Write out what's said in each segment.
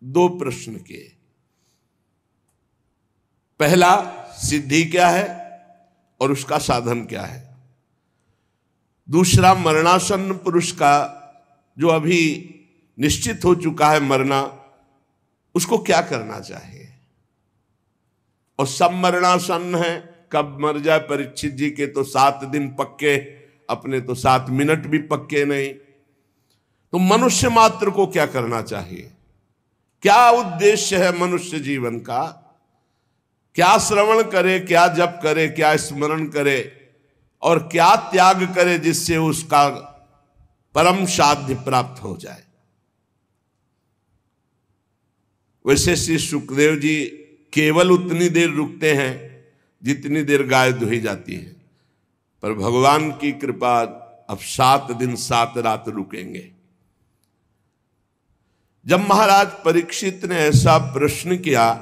दो प्रश्न किए। पहला, सिद्धि क्या है और उसका साधन क्या है। दूसरा, मरणासन्न पुरुष का, जो अभी निश्चित हो चुका है मरना, उसको क्या करना चाहिए। और सब मरणासन्न है, कब मर जाए। परीक्षित जी के तो 7 दिन पक्के, अपने तो 7 मिनट भी पक्के नहीं। तो मनुष्य मात्र को क्या करना चाहिए, क्या उद्देश्य है मनुष्य जीवन का, क्या श्रवण करे, क्या जप करे, क्या स्मरण करे और क्या त्याग करे जिससे उसका परम साध्य प्राप्त हो जाए। वैसे श्री सुखदेव जी केवल उतनी देर रुकते हैं जितनी देर गाय दुही जाती है, पर भगवान की कृपा अब 7 दिन 7 रात रुकेंगे। जब महाराज परीक्षित ने ऐसा प्रश्न किया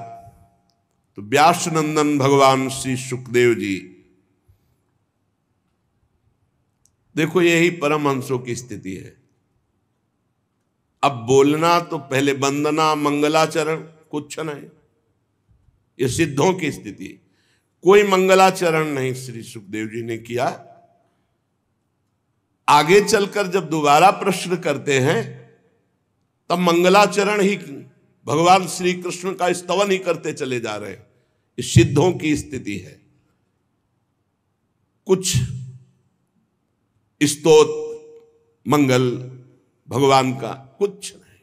तो व्यास नंदन भगवान श्री सुखदेव जी, देखो यही परमहंसों की स्थिति है। अब बोलना तो पहले वंदना मंगलाचरण कुछ नहीं, ये सिद्धों की स्थिति। कोई मंगलाचरण नहीं श्री सुखदेव जी ने किया। आगे चलकर जब दोबारा प्रश्न करते हैं तब मंगलाचरण ही, भगवान श्री कृष्ण का स्तवन ही करते चले जा रहे हैं। ये सिद्धों की स्थिति है। कुछ स्तोत्र मंगल भगवान का कुछ नहीं।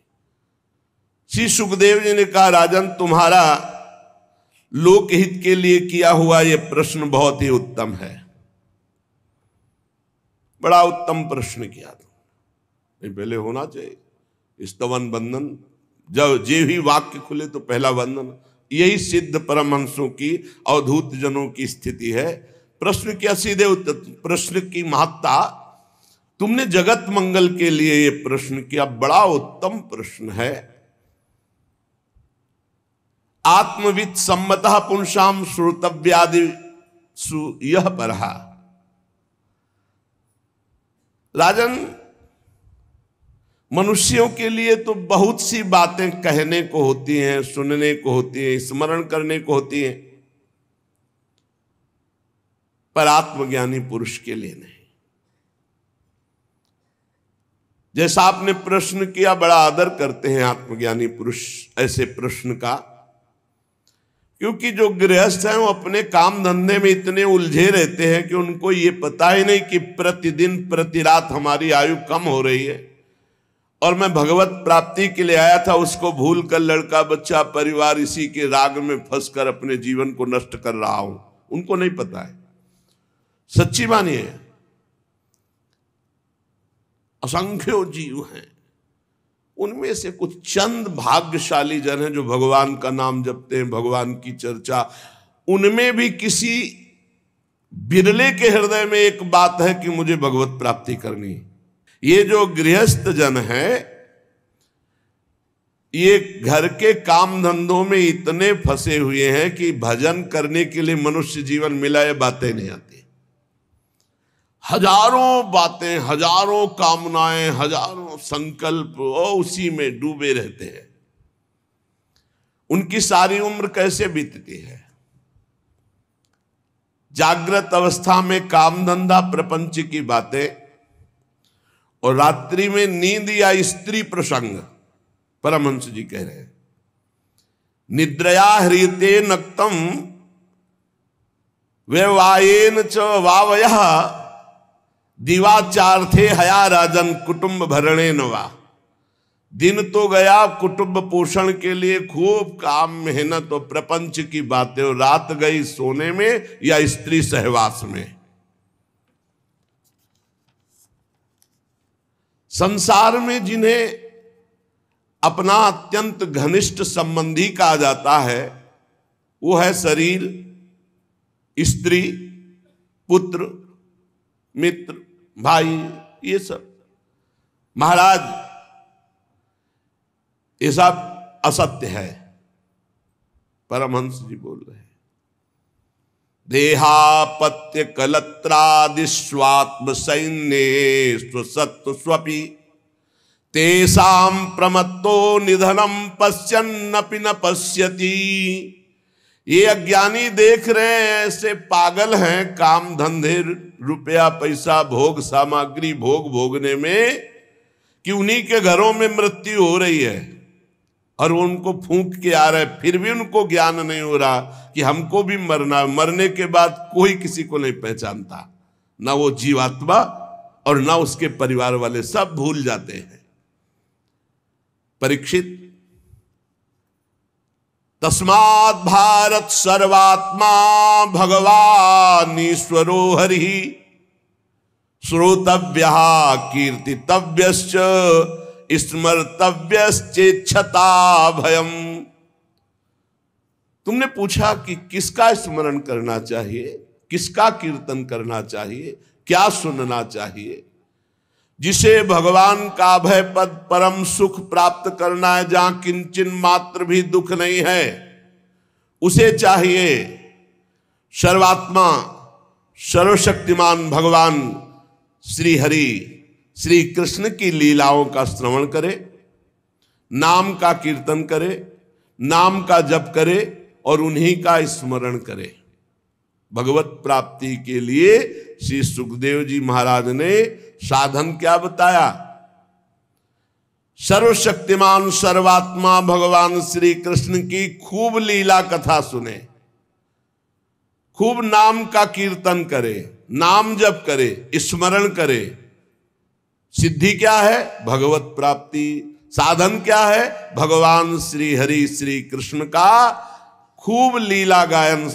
श्री सुखदेव जी ने कहा, राजन तुम्हारा लोकहित के लिए किया हुआ यह प्रश्न बहुत ही उत्तम है, बड़ा उत्तम प्रश्न किया तुमने। पहले होना चाहिए स्तवन वंदन, जब जे ही वाक्य खुले तो पहला वंदन। यही सिद्ध परमहंसों की, अवधूत जनों की स्थिति है। प्रश्न क्या, सीधे उत्तर। प्रश्न की महत्ता, तुमने जगत मंगल के लिए ये प्रश्न किया, बड़ा उत्तम प्रश्न है। आत्मविद सम्मतः पुंसाम श्रोतव्यादि यह परहा। राजन, मनुष्यों के लिए तो बहुत सी बातें कहने को होती हैं, सुनने को होती हैं, स्मरण करने को होती हैं, पर आत्मज्ञानी पुरुष के लिए नहीं। जैसा आपने प्रश्न किया, बड़ा आदर करते हैं आत्मज्ञानी पुरुष ऐसे प्रश्न का, क्योंकि जो गृहस्थ हैं वो अपने काम धंधे में इतने उलझे रहते हैं कि उनको ये पता ही नहीं कि प्रतिदिन प्रति रात हमारी आयु कम हो रही है और मैं भगवत प्राप्ति के लिए आया था, उसको भूल कर लड़का बच्चा परिवार इसी के राग में फंसकर अपने जीवन को नष्ट कर रहा हूं। उनको नहीं पता है। सच्ची बानी है, असंख्यों जीव हैं, उनमें से कुछ चंद भाग्यशाली जन हैं जो भगवान का नाम जपते हैं, भगवान की चर्चा। उनमें भी किसी बिरले के हृदय में एक बात है कि मुझे भगवत प्राप्ति करनी है। ये जो गृहस्थ जन है, ये घर के काम धंधों में इतने फंसे हुए हैं कि भजन करने के लिए मनुष्य जीवन मिला, ये बातें नहीं आती। हजारों बातें, हजारों कामनाएं, हजारों संकल्प, वो उसी में डूबे रहते हैं। उनकी सारी उम्र कैसे बीतती है? जागृत अवस्था में काम धंधा प्रपंच की बातें और रात्रि में नींद या स्त्री प्रसंग। परमहंस जी कह रहे हैं, निद्रया ह्रियते नक्तम वैवायेन च वावयः दिवाचार्थे हया राजन कुटुंब भरणे नवा। दिन तो गया कुटुंब पोषण के लिए, खूब काम मेहनत और प्रपंच की बातें, और रात गई सोने में या स्त्री सहवास में। संसार में जिन्हें अपना अत्यंत घनिष्ठ संबंधी कहा जाता है, वो है शरीर, स्त्री, पुत्र, मित्र, भाई, ये सब। महाराज, ये सब असत्य है। परमहंस जी बोल रहे हैं, देहापत्य कलत्रादि स्वात्म सैन्य स्वसत्व स्वपि तेषां प्रमत्तो निधनम पश्यन्नपि न पश्यति। ये अज्ञानी देख रहे हैं, ऐसे पागल हैं काम धंधे, रुपया पैसा, भोग सामग्री भोगने में, कि उन्हीं के घरों में मृत्यु हो रही है और वो उनको फूंक के आ रहा है, फिर भी उनको ज्ञान नहीं हो रहा कि हमको भी मरना। मरने के बाद कोई किसी को नहीं पहचानता, ना वो जीवात्मा और ना उसके परिवार वाले, सब भूल जाते हैं। परीक्षित, तस्मात् भारत सर्वात्मा भगवान ईश्वरो हरि श्रोतव्यः कीर्तितव्यश्च स्मर्तव्यश्चेच्छता भयम्। तुमने पूछा कि किसका स्मरण करना चाहिए, किसका कीर्तन करना चाहिए, क्या सुनना चाहिए? जिसे भगवान का अभय पद परम सुख प्राप्त करना है, जहां किंचन मात्र भी दुख नहीं है, उसे चाहिए। सर्वात्मा सर्वशक्तिमान भगवान श्री हरि श्री कृष्ण की लीलाओं का श्रवण करे, नाम का कीर्तन करे, नाम का जप करे और उन्हीं का स्मरण करे। भगवत प्राप्ति के लिए श्री सुखदेव जी महाराज ने साधन क्या बताया? सर्वशक्तिमान सर्वात्मा भगवान श्री कृष्ण की खूब लीला कथा सुने, खूब नाम का कीर्तन करे, नाम जप करे, स्मरण करे। सिद्धि क्या है? भगवत प्राप्ति। साधन क्या है? भगवान श्री हरि श्री कृष्ण का खूब लीला गायन,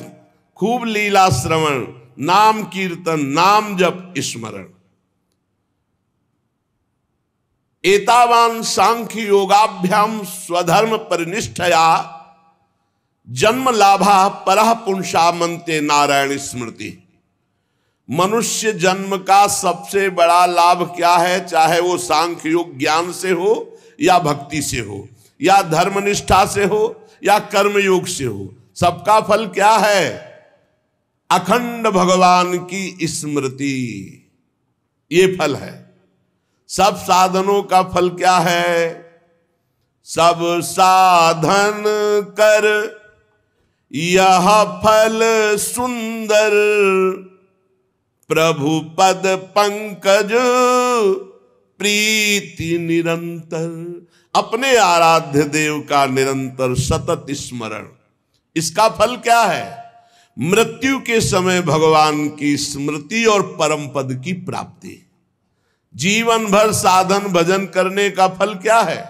खूब लीला श्रवण, नाम कीर्तन, नाम जप, स्मरण। एतावान सांख्य योगाभ्याम स्वधर्म परिनिष्ठया जन्म लाभा परः पुंसा मनते नारायण स्मृति। मनुष्य जन्म का सबसे बड़ा लाभ क्या है? चाहे वो सांख्य योग ज्ञान से हो या भक्ति से हो या धर्मनिष्ठा से हो या कर्म योग से हो, सबका फल क्या है? अखंड भगवान की स्मृति। ये फल है। सब साधनों का फल क्या है? सब साधन कर यह फल सुंदर, प्रभु पद पंकज प्रीति निरंतर। अपने आराध्य देव का निरंतर सतत स्मरण, इसका फल क्या है? मृत्यु के समय भगवान की स्मृति और परम पद की प्राप्ति। जीवन भर साधन भजन करने का फल क्या है?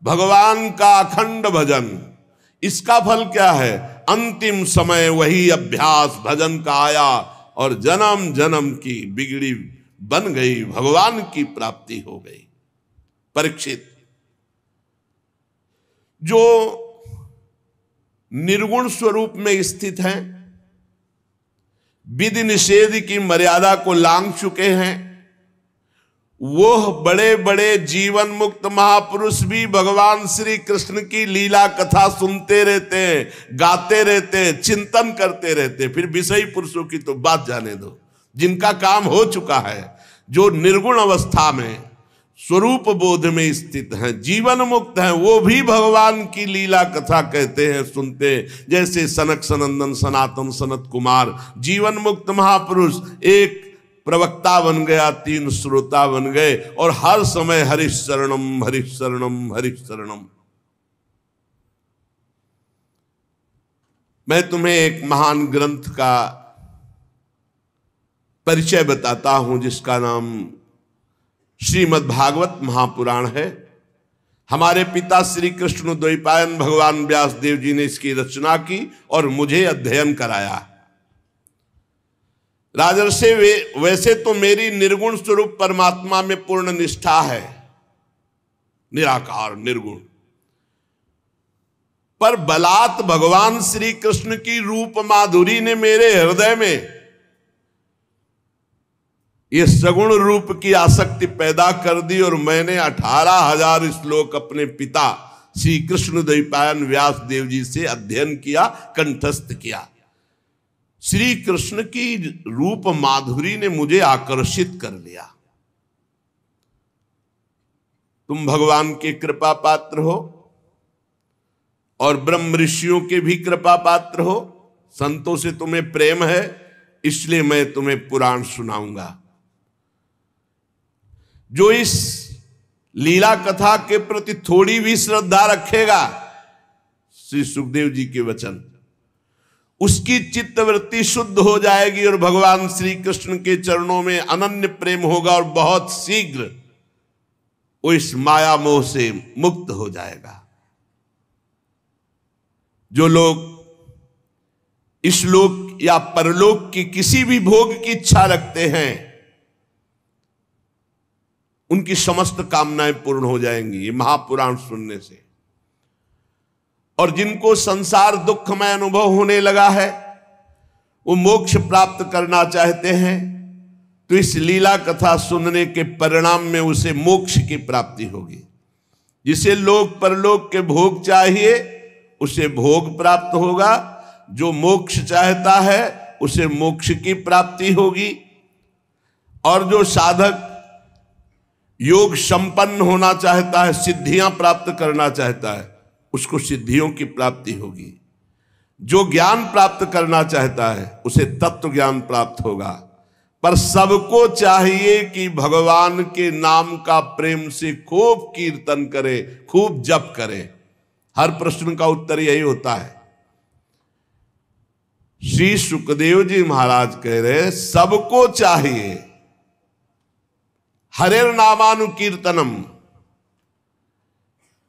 भगवान का अखंड भजन। इसका फल क्या है? अंतिम समय वही अभ्यास भजन का आया और जन्म जन्म की बिगड़ी बन गई, भगवान की प्राप्ति हो गई। परीक्षित, जो निर्गुण स्वरूप में स्थित हैं, विधि निषेध की मर्यादा को लांघ चुके हैं, वो बड़े बड़े जीवन मुक्त महापुरुष भी भगवान श्री कृष्ण की लीला कथा सुनते रहते हैं, गाते रहते हैं, चिंतन करते रहते हैं। फिर विषयी पुरुषों की तो बात जाने दो, जिनका काम हो चुका है, जो निर्गुण अवस्था में स्वरूप बोध में स्थित हैं, जीवन मुक्त हैं, वो भी भगवान की लीला कथा कहते हैं, सुनते हैं। जैसे सनक सनंदन सनातन सनत कुमार जीवन मुक्त महापुरुष, एक प्रवक्ता बन गया, 3 श्रोता बन गए और हर समय हरिश शरणम हरिश शरणम हरिश शरणम। मैं तुम्हें एक महान ग्रंथ का परिचय बताता हूं, जिसका नाम श्रीमद् भागवत महापुराण है। हमारे पिता श्री कृष्ण द्वैपायन भगवान व्यास देव जी ने इसकी रचना की और मुझे अध्ययन कराया। राजर्षि, वैसे तो मेरी निर्गुण स्वरूप परमात्मा में पूर्ण निष्ठा है, निराकार निर्गुण, पर बलात् भगवान श्री कृष्ण की रूप माधुरी ने मेरे हृदय में ये सगुण रूप की आसक्ति पैदा कर दी और मैंने 18,000 श्लोक अपने पिता श्री कृष्ण द्वैपायन व्यास देव जी से अध्ययन किया, कंठस्थ किया। श्री कृष्ण की रूप माधुरी ने मुझे आकर्षित कर लिया। तुम भगवान के कृपा पात्र हो और ब्रह्म ऋषियों के भी कृपा पात्र हो, संतों से तुम्हें प्रेम है, इसलिए मैं तुम्हें पुराण सुनाऊंगा। जो इस लीला कथा के प्रति थोड़ी भी श्रद्धा रखेगा, श्री सुखदेव जी के वचन, उसकी चित्तवृत्ति शुद्ध हो जाएगी और भगवान श्री कृष्ण के चरणों में अनन्य प्रेम होगा और बहुत शीघ्र वो इस माया मोह से मुक्त हो जाएगा। जो लोग इस लोक या परलोक की किसी भी भोग की इच्छा रखते हैं, उनकी समस्त कामनाएं पूर्ण हो जाएंगी ये महापुराण सुनने से। और जिनको संसार दुखमय अनुभव होने लगा है, वो मोक्ष प्राप्त करना चाहते हैं, तो इस लीला कथा सुनने के परिणाम में उसे मोक्ष की प्राप्ति होगी। जिसे लोक परलोक के भोग चाहिए उसे भोग प्राप्त होगा, जो मोक्ष चाहता है उसे मोक्ष की प्राप्ति होगी। और जो साधक योग संपन्न होना चाहता है, सिद्धियां प्राप्त करना चाहता है, उसको सिद्धियों की प्राप्ति होगी। जो ज्ञान प्राप्त करना चाहता है उसे तत्व ज्ञान प्राप्त होगा। पर सबको चाहिए कि भगवान के नाम का प्रेम से खूब कीर्तन करे, खूब जप करे। हर प्रश्न का उत्तर यही होता है। श्री सुखदेव जी महाराज कह रहे सबको चाहिए हरेर नामानुकीर्तनम,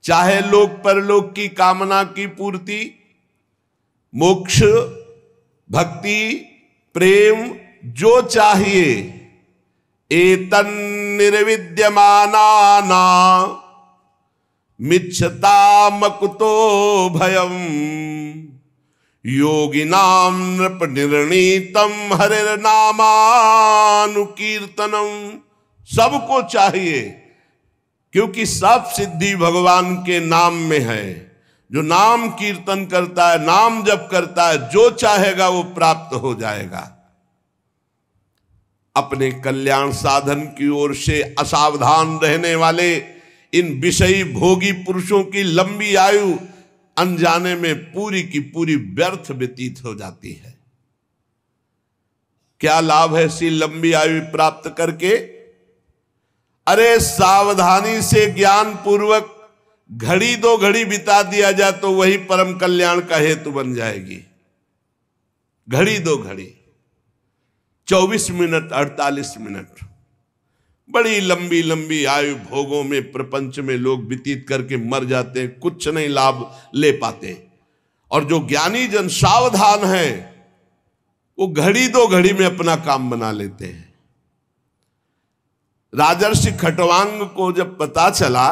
चाहे लोक परलोक की कामना की पूर्ति, मोक्ष, भक्ति, प्रेम जो चाहिए, एतन् निर्विद्यमाना मिच्छतामकुतो भयम योगिनाम नृप निर्णीतम हरिर नामानुकीर्तनम। सबको चाहिए, क्योंकि सब सिद्धि भगवान के नाम में है। जो नाम कीर्तन करता है, नाम जप करता है, जो चाहेगा वो प्राप्त हो जाएगा। अपने कल्याण साधन की ओर से असावधान रहने वाले इन विषयी भोगी पुरुषों की लंबी आयु अनजाने में पूरी की पूरी व्यर्थ व्यतीत हो जाती है। क्या लाभ है ऐसी लंबी आयु प्राप्त करके? अरे सावधानी से ज्ञान पूर्वक घड़ी दो घड़ी बिता दिया जाए तो वही परम कल्याण का हेतु बन जाएगी। घड़ी दो घड़ी, 24 मिनट, 48 मिनट, बड़ी लंबी लंबी आयु भोगों में प्रपंच में लोग व्यतीत करके मर जाते हैं, कुछ नहीं लाभ ले पाते। और जो ज्ञानी जन सावधान है वो घड़ी दो घड़ी में अपना काम बना लेते हैं। राजर्षि खटवांग को जब पता चला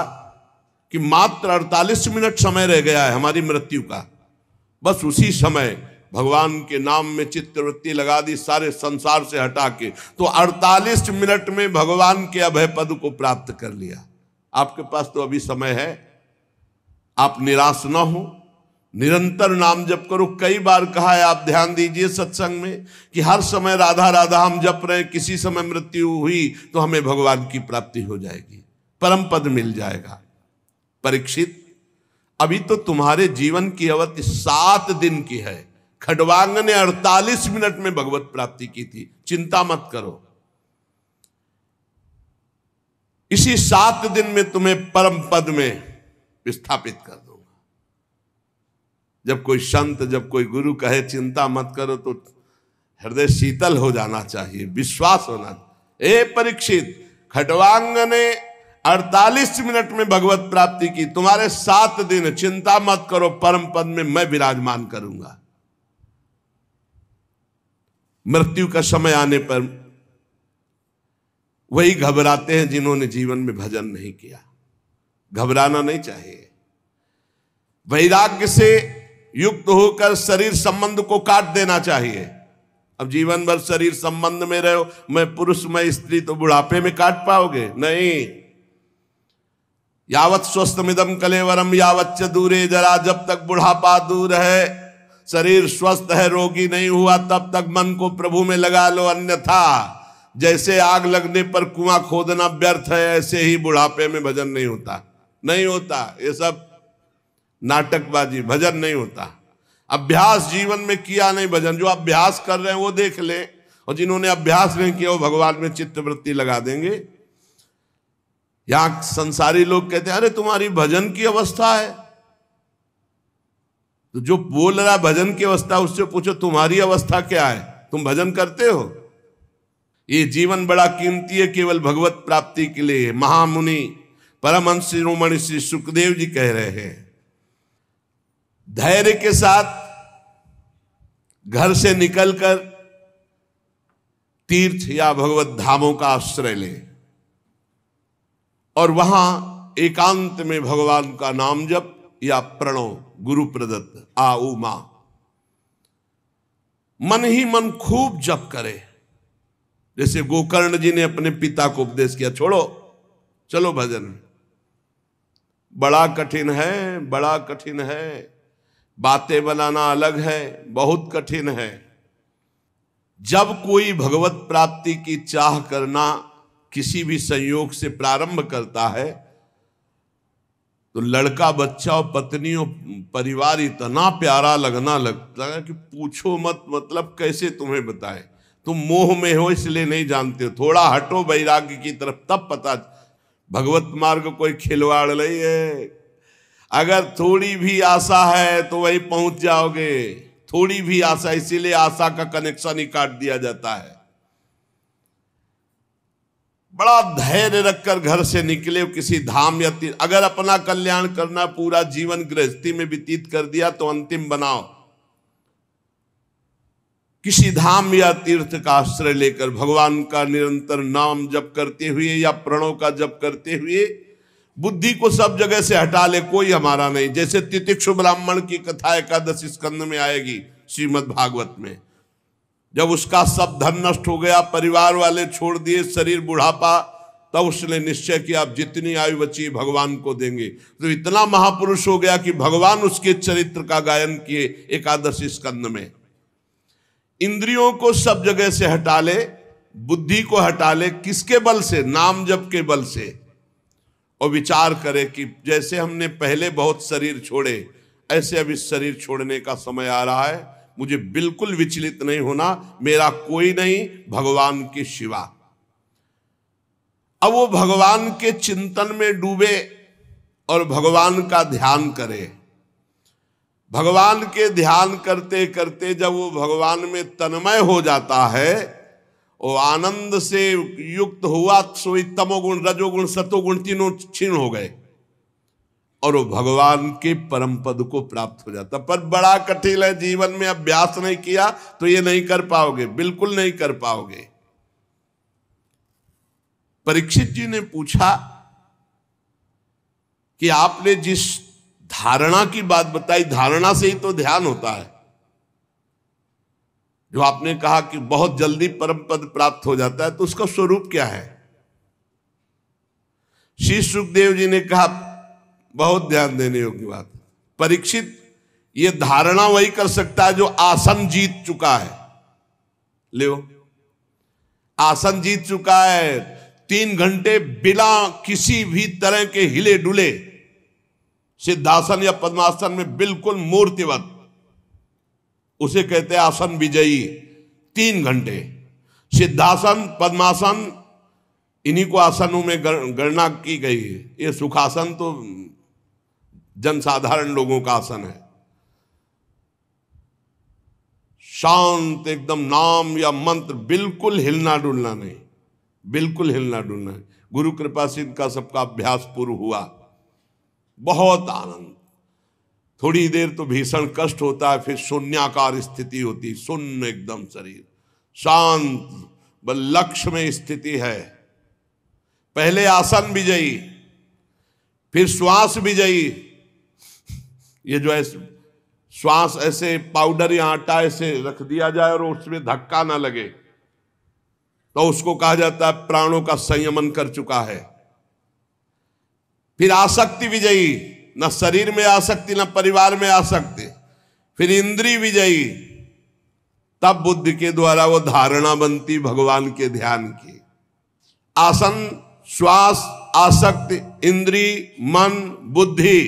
कि मात्र 48 मिनट समय रह गया है हमारी मृत्यु का, बस उसी समय भगवान के नाम में चित्तवृत्ति लगा दी, सारे संसार से हटा के, तो 48 मिनट में भगवान के अभय पद को प्राप्त कर लिया। आपके पास तो अभी समय है, आप निराश ना हो, निरंतर नाम जप करो। कई बार कहा है, आप ध्यान दीजिए सत्संग में कि हर समय राधा राधा हम जप रहे हैं, किसी समय मृत्यु हुई तो हमें भगवान की प्राप्ति हो जाएगी, परम पद मिल जाएगा। परीक्षित, अभी तो तुम्हारे जीवन की अवधि 7 दिन की है। खडवांग ने 48 मिनट में भगवत प्राप्ति की थी। चिंता मत करो, इसी 7 दिन में तुम्हें परम पद में विस्थापित कर दूंगा। जब कोई संत, जब कोई गुरु कहे चिंता मत करो तो हृदय शीतल हो जाना चाहिए, विश्वास होना। ए परीक्षित, खडवांग ने 48 मिनट में भगवत प्राप्ति की, तुम्हारे 7 दिन, चिंता मत करो, परम पद में मैं विराजमान करूंगा। मृत्यु का समय आने पर वही घबराते हैं जिन्होंने जीवन में भजन नहीं किया। घबराना नहीं चाहिए, वैराग्य से युक्त होकर शरीर संबंध को काट देना चाहिए। अब जीवन भर शरीर संबंध में रहो, मैं पुरुष मैं स्त्री, तो बुढ़ापे में काट पाओगे? नहीं। यावत स्वस्थमिदम कलेवरम यावच्च दूरे जरा, जब तक बुढ़ापा दूर है, शरीर स्वस्थ है, रोगी नहीं हुआ, तब तक मन को प्रभु में लगा लो, अन्यथा जैसे आग लगने पर कुआं खोदना व्यर्थ है, ऐसे ही बुढ़ापे में भजन नहीं होता। नहीं होता, ये सब नाटकबाजी, भजन नहीं होता। अभ्यास जीवन में किया नहीं भजन। जो अभ्यास कर रहे हैं वो देख ले, और जिन्होंने अभ्यास नहीं किया वो भगवान में चित्तवृत्ति लगा देंगे। यहां संसारी लोग कहते हैं अरे तुम्हारी भजन की अवस्था है, तो जो बोल रहा भजन की अवस्था उससे पूछो तुम्हारी अवस्था क्या है, तुम भजन करते हो? ये जीवन बड़ा कीमती है, केवल भगवत प्राप्ति के लिए। महामुनि परमहंस शिरोमणि श्री सुखदेव जी कह रहे हैं, धैर्य के साथ घर से निकलकर तीर्थ या भगवत धामों का आश्रय ले और वहां एकांत में भगवान का नाम जप या प्रणव गुरु प्रदत्त आ उ मा, मन ही मन खूब जप करे। जैसे गोकर्ण जी ने अपने पिता को उपदेश किया, छोड़ो चलो भजन में। बड़ा कठिन है, बड़ा कठिन है, बातें बनाना अलग है, बहुत कठिन है। जब कोई भगवत प्राप्ति की चाह करना किसी भी संयोग से प्रारंभ करता है तो लड़का बच्चा और पत्नी और परिवार इतना प्यारा लगना लगता है कि पूछो मत। मतलब कैसे तुम्हें बताएं, तुम मोह में हो इसलिए नहीं जानते हो। थोड़ा हटो वैराग्य की तरफ, तब पता। भगवत मार्ग कोई खिलवाड़ नहीं है। अगर थोड़ी भी आशा है तो वही पहुंच जाओगे। थोड़ी भी आशा, इसीलिए आशा का कनेक्शन ही काट दिया जाता है। बड़ा धैर्य रखकर घर से निकले किसी धाम या तीर्थ। अगर अपना कल्याण करना, पूरा जीवन गृहस्थी में व्यतीत कर दिया तो अंतिम बनाओ। किसी धाम या तीर्थ का आश्रय लेकर भगवान का निरंतर नाम जप करते हुए या प्रणव का जप करते हुए बुद्धि को सब जगह से हटा ले, कोई हमारा नहीं। जैसे तितिक्षु ब्राह्मण की कथा एकादश स्कंद में आएगी श्रीमद् भागवत में। जब उसका सब धन नष्ट हो गया, परिवार वाले छोड़ दिए, शरीर बुढ़ापा, तब उसने निश्चय किया अब जितनी आयु बची भगवान को देंगे। तो इतना महापुरुष हो गया कि भगवान उसके चरित्र का गायन किए एकादश स्कंद में। इंद्रियों को सब जगह से हटा ले, बुद्धि को हटा ले, किसके बल से? नाम जप के बल से। और विचार करे कि जैसे हमने पहले बहुत शरीर छोड़े, ऐसे अब इस शरीर छोड़ने का समय आ रहा है। मुझे बिल्कुल विचलित नहीं होना, मेरा कोई नहीं भगवान के सिवा। अब वो भगवान के चिंतन में डूबे और भगवान का ध्यान करे। भगवान के ध्यान करते करते जब वो भगवान में तन्मय हो जाता है, वो आनंद से युक्त हुआ, सोई तमोगुण रजोगुण सतोगुण तीनों क्षीण हो गए और वो भगवान के परम पद को प्राप्त हो जाता। पर बड़ा कठिन है, जीवन में अभ्यास नहीं किया तो ये नहीं कर पाओगे, बिल्कुल नहीं कर पाओगे। परीक्षित जी ने पूछा कि आपने जिस धारणा की बात बताई, धारणा से ही तो ध्यान होता है। जो आपने कहा कि बहुत जल्दी परम पद प्राप्त हो जाता है, तो उसका स्वरूप क्या है? श्री सुखदेव जी ने कहा, बहुत ध्यान देने योग्य बात। परीक्षित, ये धारणा वही कर सकता है जो आसन जीत चुका है। ले, आसन जीत चुका है, 3 घंटे बिना किसी भी तरह के हिले डुले सिद्धासन या पद्मासन में बिल्कुल मूर्तिवत, उसे कहते हैं आसन विजयी। 3 घंटे सिद्धासन पद्मासन, इन्हीं को आसनों में गणना की गई है। ये सुखासन तो जनसाधारण लोगों का आसन है। शांत एकदम, नाम या मंत्र, बिल्कुल हिलना डुलना नहीं, बिल्कुल हिलना डुलना नहीं। गुरु कृपा से इनका सबका अभ्यास पूर्ण हुआ। बहुत आनंद। थोड़ी देर तो भीषण कष्ट होता है, फिर शून्याकार स्थिति होती, शून्य एकदम शरीर शांत, बस लक्ष्य में स्थिति है। पहले आसन विजयी, फिर श्वास विजयी। ये जो है श्वास ऐसे पाउडर या आटा ऐसे रख दिया जाए और उसमें धक्का ना लगे तो उसको कहा जाता है प्राणों का संयमन कर चुका है। फिर आसक्ति विजयी, न शरीर में आसक्ति न परिवार में आसक्ति। फिर इंद्रिय विजयी, तब बुद्धि के द्वारा वो धारणा बनती भगवान के ध्यान की। आसन, श्वास, आसक्ति, इंद्री, मन, बुद्धि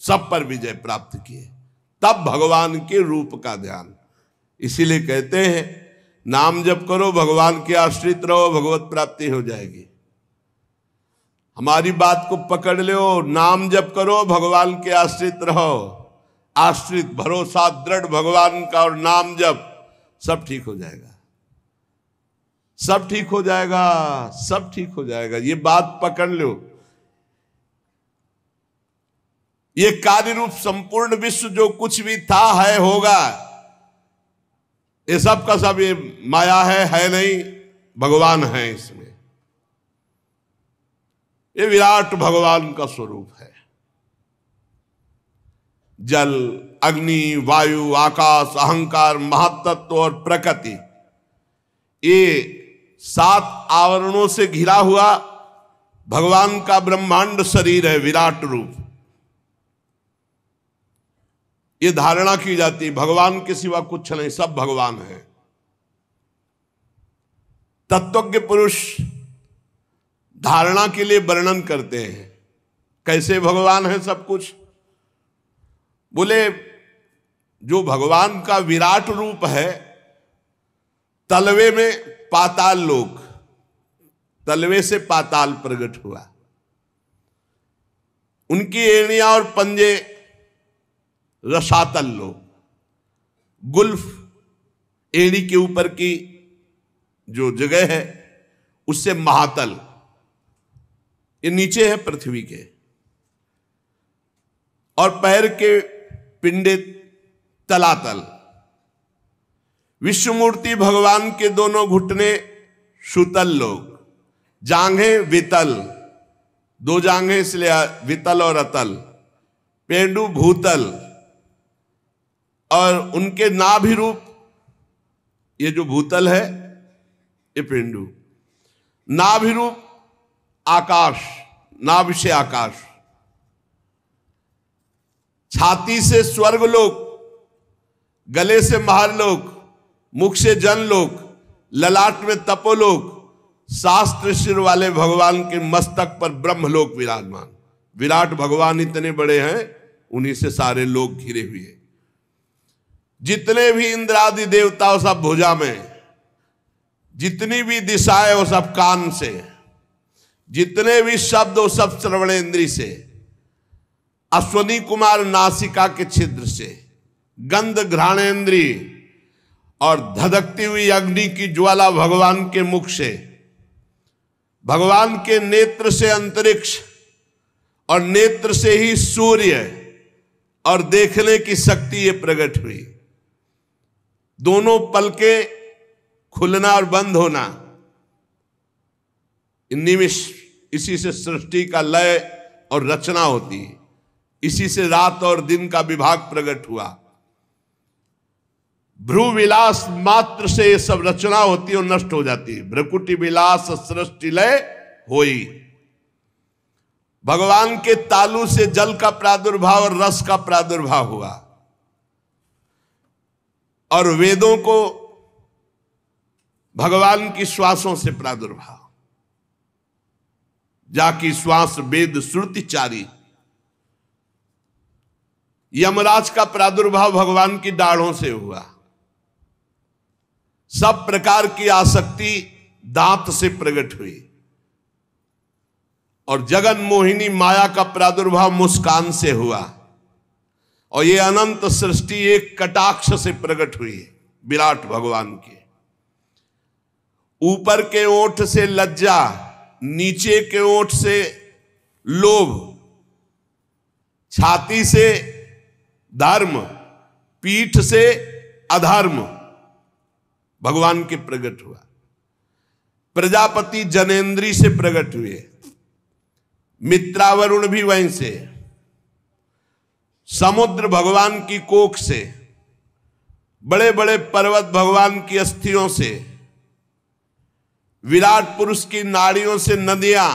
सब पर विजय प्राप्त किए, तब भगवान के रूप का ध्यान। इसीलिए कहते हैं नाम जप करो, भगवान के आश्रित रहो, भगवत प्राप्ति हो जाएगी। हमारी बात को पकड़ लो, नाम जप करो, भगवान के आश्रित रहो, आश्रित भरोसा दृढ़ भगवान का और नाम जप, सब ठीक हो जाएगा, सब ठीक हो जाएगा, सब ठीक हो जाएगा। ये बात पकड़ लो। ये कार्य रूप संपूर्ण विश्व जो कुछ भी था, है, होगा, ये सब का सब ये माया है नहीं, भगवान है इसमें। ये विराट भगवान का स्वरूप है। जल, अग्नि, वायु, आकाश, अहंकार, महातत्व और प्रकृति, ये 7 आवरणों से घिरा हुआ भगवान का ब्रह्मांड शरीर है, विराट रूप। ये धारणा की जाती है भगवान के सिवा कुछ नहीं, सब भगवान है। तत्वज्ञ पुरुष धारणा के लिए वर्णन करते हैं, कैसे भगवान है सब कुछ। बोले जो भगवान का विराट रूप है, तलवे में पाताल लोक, तलवे से पाताल प्रकट हुआ, उनकी एड़ियां और पंजे रसातल लोक, गुल्फ एड़ी के ऊपर की जो जगह है उससे महातल, ये नीचे है पृथ्वी के, और पैर के पिंडे तलातल। विश्वमूर्ति भगवान के दोनों घुटने सुतल लोग, जांघें वितल, 2 जांघें इसलिए वितल और अतल, पेंडु भूतल, और उनके नाभि रूप, ये जो भूतल है ये पेंडु, नाभि रूप आकाश, नाभि से आकाश, छाती से स्वर्गलोक, गले से महरलोक, मुख से जनलोक, ललाट में तपोलोक, शास्त्र सिर वाले भगवान के मस्तक पर ब्रह्मलोक विराजमान। विराट भगवान इतने बड़े हैं, उन्हीं से सारे लोग घिरे हुए। जितने भी इंद्रादि देवता वो सब भुजा में, जितनी भी दिशाएं वो सब कान से, जितने भी शब्द वो सब श्रवणेंद्री से, अश्वनी कुमार नासिका के छिद्र से, गंध घ्राणेंद्री और धधकती हुई अग्नि की ज्वाला भगवान के मुख से, भगवान के नेत्र से अंतरिक्ष और नेत्र से ही सूर्य और देखने की शक्ति ये प्रकट हुई। दोनों पलके खुलना और बंद होना, इसी से सृष्टि का लय और रचना होती है, इसी से रात और दिन का विभाग प्रकट हुआ। भ्रू विलास मात्र से ये सब रचना होती है और नष्ट हो जाती है। भ्रकुटी विलास सृष्टि लय होई। भगवान के तालु से जल का प्रादुर्भाव और रस का प्रादुर्भाव हुआ, और वेदों को भगवान की श्वासों से प्रादुर्भाव, जाकी श्वास वेद श्रुति चारी। यमराज का प्रादुर्भाव भगवान की दाढ़ों से हुआ। सब प्रकार की आसक्ति दांत से प्रकट हुई, और जगन मोहिनी माया का प्रादुर्भाव मुस्कान से हुआ, और ये अनंत सृष्टि एक कटाक्ष से प्रकट हुई विराट भगवान के। ऊपर के ओठ से लज्जा, नीचे के ओठ से लोभ, छाती से धर्म, पीठ से अधर्म भगवान के प्रकट हुआ। प्रजापति जनेन्द्री से प्रकट हुए, मित्रावरुण भी वहीं से, समुद्र भगवान की कोख से, बड़े बड़े पर्वत भगवान की अस्थियों से, विराट पुरुष की नाड़ियों से नदियां,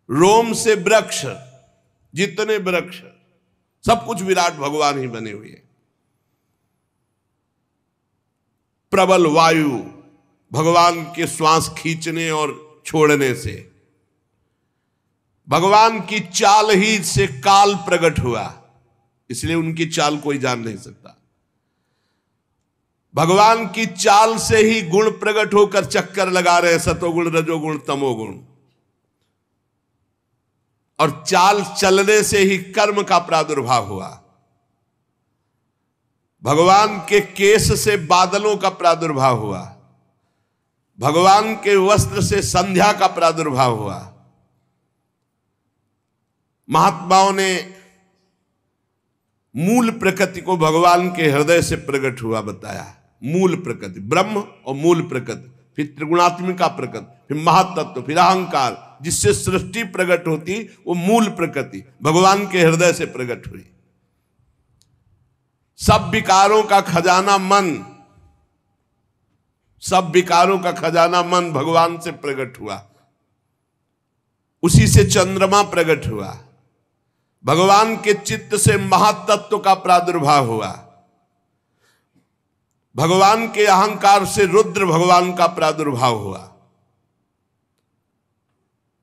रोम से वृक्ष, जितने वृक्ष सब कुछ विराट भगवान ही बने हुए हैं। प्रबल वायु, भगवान के श्वास खींचने और छोड़ने से। भगवान की चाल ही से काल प्रकट हुआ, इसलिए उनकी चाल कोई जान नहीं सकता। भगवान की चाल से ही गुण प्रकट होकर चक्कर लगा रहे, सतोगुण, रजोगुण, तमोगुण। और चाल चलने से ही कर्म का प्रादुर्भाव हुआ। भगवान के केश से बादलों का प्रादुर्भाव हुआ, भगवान के वस्त्र से संध्या का प्रादुर्भाव हुआ। महात्माओं ने मूल प्रकृति को भगवान के हृदय से प्रकट हुआ बताया। मूल प्रकृति ब्रह्म और मूल प्रकृति, फिर त्रिगुणात्मिका प्रकृति, फिर महातत्व, फिर अहंकार, जिससे सृष्टि प्रकट होती, वो मूल प्रकृति भगवान के हृदय से प्रकट हुई। सब विकारों का खजाना मन, सब विकारों का खजाना मन भगवान से प्रकट हुआ। उसी से चंद्रमा प्रकट हुआ। भगवान के चित्त से महातत्व का प्रादुर्भाव हुआ। भगवान के अहंकार से रुद्र भगवान का प्रादुर्भाव हुआ।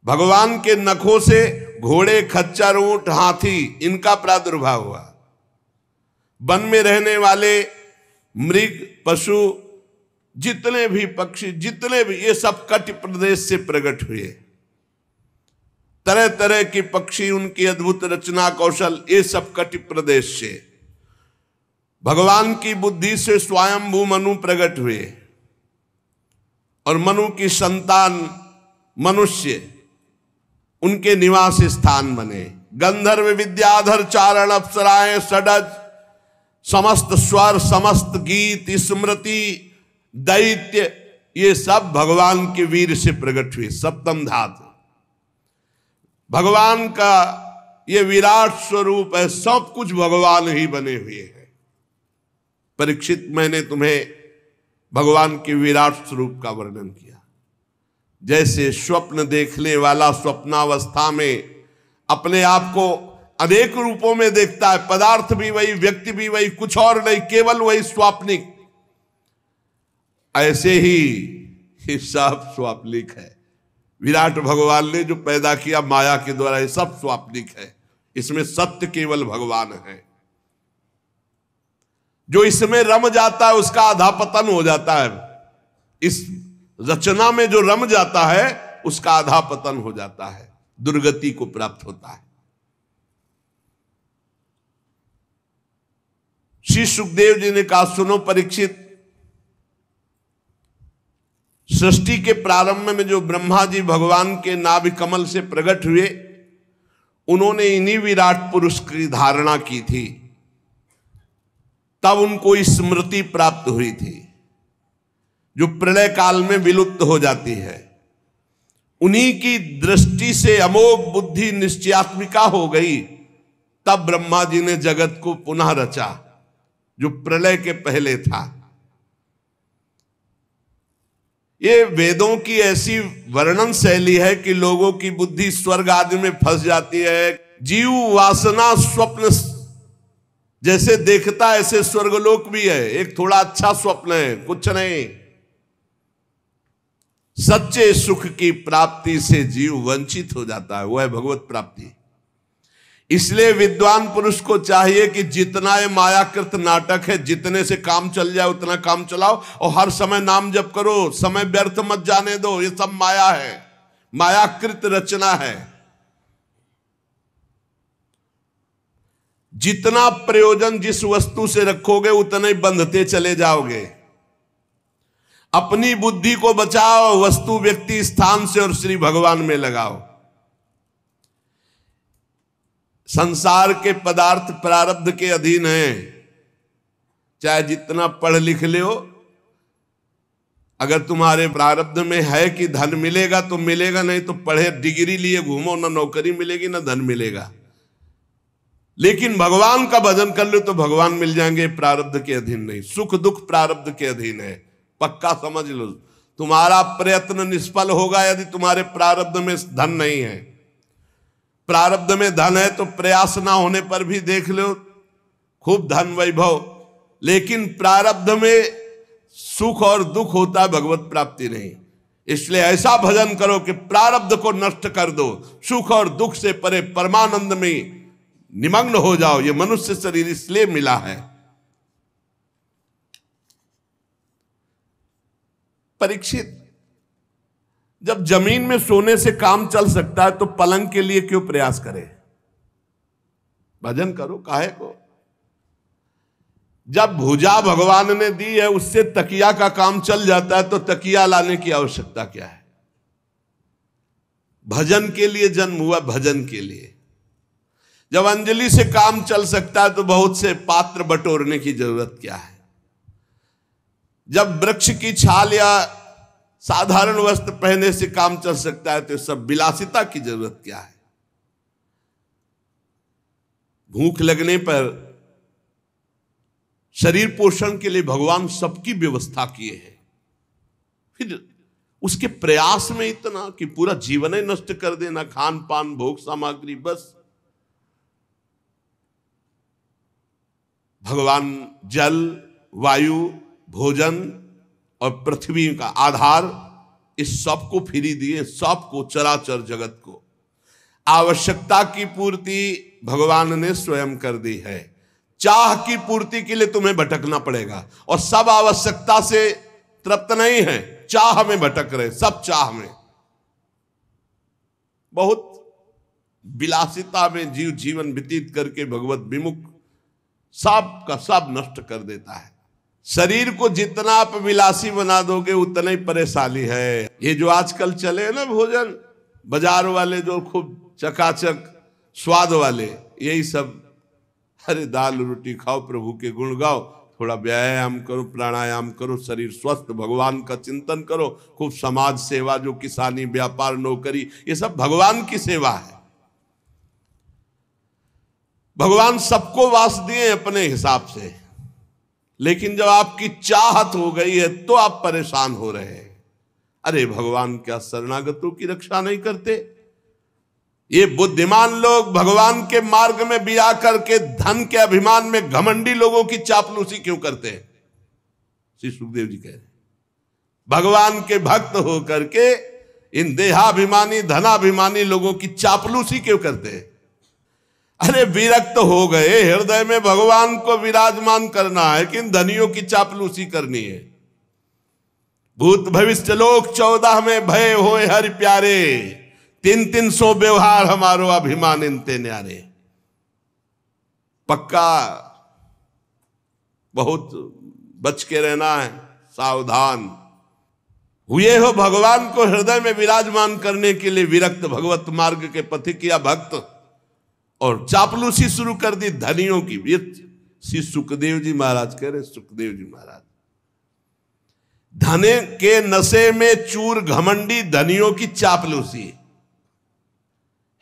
भगवान के नखों से घोड़े, खच्चर, ऊंट, हाथी, इनका प्रादुर्भाव हुआ। वन में रहने वाले मृग, पशु, जितने भी पक्षी, जितने भी, ये सब कटि प्रदेश से प्रकट हुए। तरह तरह के पक्षी, उनकी अद्भुत रचना कौशल, ये सब कटि प्रदेश से। भगवान की बुद्धि से स्वयंभू मनु प्रकट हुए और मनु की संतान मनुष्य, उनके निवास स्थान बने। गंधर्व, विद्याधर, चारण, अप्सराएं, षडज, समस्त स्वर, समस्त गीत, स्मृति, दैत्य, ये सब भगवान के वीर से प्रकट हुए। सप्तम धातु भगवान का ये विराट स्वरूप है। सब कुछ भगवान ही बने हुए हैं। परीक्षित, मैंने तुम्हें भगवान के विराट स्वरूप का वर्णन किया। जैसे स्वप्न देखने वाला स्वप्नावस्था में अपने आप को अनेक रूपों में देखता है, पदार्थ भी वही, व्यक्ति भी वही, कुछ और नहीं, केवल वही स्वाप्निक। ऐसे ही ये सब स्वाप्निक है। विराट भगवान ने जो पैदा किया माया के द्वारा, ये सब स्वाप्निक है। इसमें सत्य केवल भगवान है। जो इसमें रम जाता है उसका अधापतन हो जाता है। इस रचना में जो रम जाता है उसका अधापतन हो जाता है, दुर्गति को प्राप्त होता है। श्री सुखदेव जी ने कहा, सुनो परीक्षित, सृष्टि के प्रारंभ में जो ब्रह्मा जी भगवान के नाभि कमल से प्रकट हुए, उन्होंने इन्हीं विराट पुरुष की धारणा की थी। तब उनको स्मृति प्राप्त हुई थी, जो प्रलय काल में विलुप्त हो जाती है। उन्हीं की दृष्टि से अमोघ बुद्धि निश्चयात्मिका हो गई। तब ब्रह्मा जी ने जगत को पुनः रचा, जो प्रलय के पहले था। ये वेदों की ऐसी वर्णन शैली है कि लोगों की बुद्धि स्वर्ग आदि में फंस जाती है। जीव वासना स्वप्न जैसे देखता है, ऐसे स्वर्गलोक भी है। एक थोड़ा अच्छा स्वप्न है, कुछ नहीं। सच्चे सुख की प्राप्ति से जीव वंचित हो जाता है, वो है भगवत प्राप्ति। इसलिए विद्वान पुरुष को चाहिए कि जितना ये मायाकृत नाटक है, जितने से काम चल जाए उतना काम चलाओ, और हर समय नाम जप करो, समय व्यर्थ मत जाने दो। ये सब माया है, मायाकृत रचना है। जितना प्रयोजन जिस वस्तु से रखोगे उतने ही बंधते चले जाओगे। अपनी बुद्धि को बचाओ, वस्तु, व्यक्ति, स्थान से और श्री भगवान में लगाओ। संसार के पदार्थ प्रारब्ध के अधीन हैं। चाहे जितना पढ़ लिख ले हो, अगर तुम्हारे प्रारब्ध में है कि धन मिलेगा तो मिलेगा, नहीं तो पढ़े डिग्री लिए घूमो, ना नौकरी मिलेगी ना धन मिलेगा। लेकिन भगवान का भजन कर लो तो भगवान मिल जाएंगे। प्रारब्ध के अधीन नहीं, सुख दुख प्रारब्ध के अधीन है, पक्का समझ लो। तुम्हारा प्रयत्न निष्फल होगा यदि तुम्हारे प्रारब्ध में धन नहीं है। प्रारब्ध में धन है तो प्रयास ना होने पर भी देख लो खूब धन वैभव, लेकिन प्रारब्ध में सुख और दुख होता है, भगवत प्राप्ति नहीं। इसलिए ऐसा भजन करो कि प्रारब्ध को नष्ट कर दो, सुख और दुख से परे परमानंद में निमग्न हो जाओ। ये मनुष्य शरीर इसलिए मिला है। परीक्षित, जब जमीन में सोने से काम चल सकता है तो पलंग के लिए क्यों प्रयास करे? भजन करो, काहे को? जब भुजा भगवान ने दी है उससे तकिया का काम चल जाता है तो तकिया लाने की आवश्यकता क्या है? भजन के लिए जन्म हुआ, भजन के लिए। जब अंजलि से काम चल सकता है तो बहुत से पात्र बटोरने की जरूरत क्या है? जब वृक्ष की छाल या साधारण वस्त्र पहनने से काम चल सकता है तो सब विलासिता की जरूरत क्या है? भूख लगने पर शरीर पोषण के लिए भगवान सबकी व्यवस्था किए हैं, फिर उसके प्रयास में इतना कि पूरा जीवन ही नष्ट कर देना, खान पान भोग सामग्री बस। भगवान जल, वायु, भोजन और पृथ्वी का आधार, इस सब को फ्री दिए, सबको, चराचर जगत को। आवश्यकता की पूर्ति भगवान ने स्वयं कर दी है। चाह की पूर्ति के लिए तुम्हें भटकना पड़ेगा, और सब आवश्यकता से तृप्त नहीं है, चाह में भटक रहे, सब चाह में। बहुत विलासिता में जीव जीवन व्यतीत करके भगवत विमुख सब का सब नष्ट कर देता है। शरीर को जितना आप विलासी बना दोगे उतना ही परेशानी है। ये जो आजकल चले ना भोजन बाजार वाले, जो खूब चकाचक स्वाद वाले, यही सब। अरे दाल रोटी खाओ, प्रभु के गुण गाओ, थोड़ा व्यायाम करो, प्राणायाम करो, शरीर स्वस्थ, भगवान का चिंतन करो, खूब समाज सेवा, जो किसानी, व्यापार, नौकरी, ये सब भगवान की सेवा है। भगवान सबको वास दिए अपने हिसाब से, लेकिन जब आपकी चाहत हो गई है तो आप परेशान हो रहे हैं। अरे भगवान क्या शरणागतों की रक्षा नहीं करते? ये बुद्धिमान लोग भगवान के मार्ग में बिया करके धन के अभिमान में घमंडी लोगों की चापलूसी क्यों करते हैं? श्री सुखदेव जी कह रहे हैं, भगवान के भक्त हो करके इन देहाभिमानी धनाभिमानी लोगों की चापलूसी क्यों करते हैं? अरे विरक्त हो गए, हृदय में भगवान को विराजमान करना है कि इन धनियों की चापलूसी करनी है। भूत भविष्य लोक 14 में भय होए हरि प्यारे, 300 व्यवहार हमारो अभिमान इनते न्यारे। पक्का बहुत बच के रहना है, सावधान। हुए हो भगवान को हृदय में विराजमान करने के लिए विरक्त, भगवत मार्ग के पथिक या भक्त, और चापलूसी शुरू कर दी धनियों की। ये श्री सुखदेव जी महाराज कह रहे, सुखदेव जी महाराज, धने के नशे में चूर घमंडी धनियों की चापलूसी,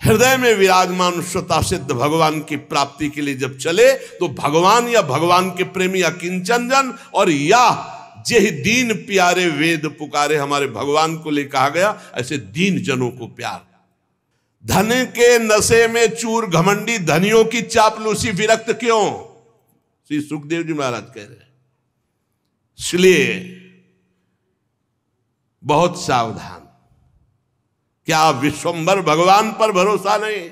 हृदय में विराजमान स्वता सिद्ध भगवान की प्राप्ति के लिए जब चले तो भगवान या भगवान के प्रेमी या किंचन जन, और या जेहि दीन प्यारे वेद पुकारे, हमारे भगवान को ले कहा गया, ऐसे दीन जनों को प्यार। धन के नशे में चूर घमंडी धनियों की चापलूसी, विरक्त क्यों? श्री सुखदेव जी महाराज कह रहे हैं, इसलिए बहुत सावधान। क्या विश्वंभर भगवान पर भरोसा नहीं?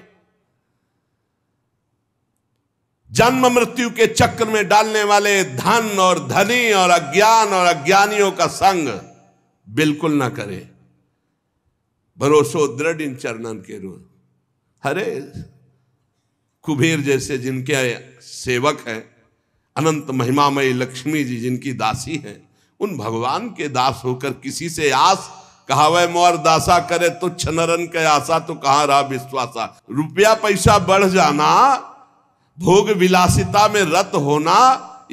जन्म मृत्यु के चक्र में डालने वाले धन और धनी और अज्ञान और अज्ञानियों का संग बिल्कुल ना करे। भरोसो दृढ़ इन चरणन के रूप। अरे कुबेर जैसे जिनके सेवक हैं, अनंत महिमामयी लक्ष्मी जी जिनकी दासी हैं, उन भगवान के दास होकर किसी से आस, कहावै मोर दासा करे तुच्छ नरन के आशा, तो कहां रहा विश्वासा। रुपया पैसा बढ़ जाना, भोग विलासिता में रत होना,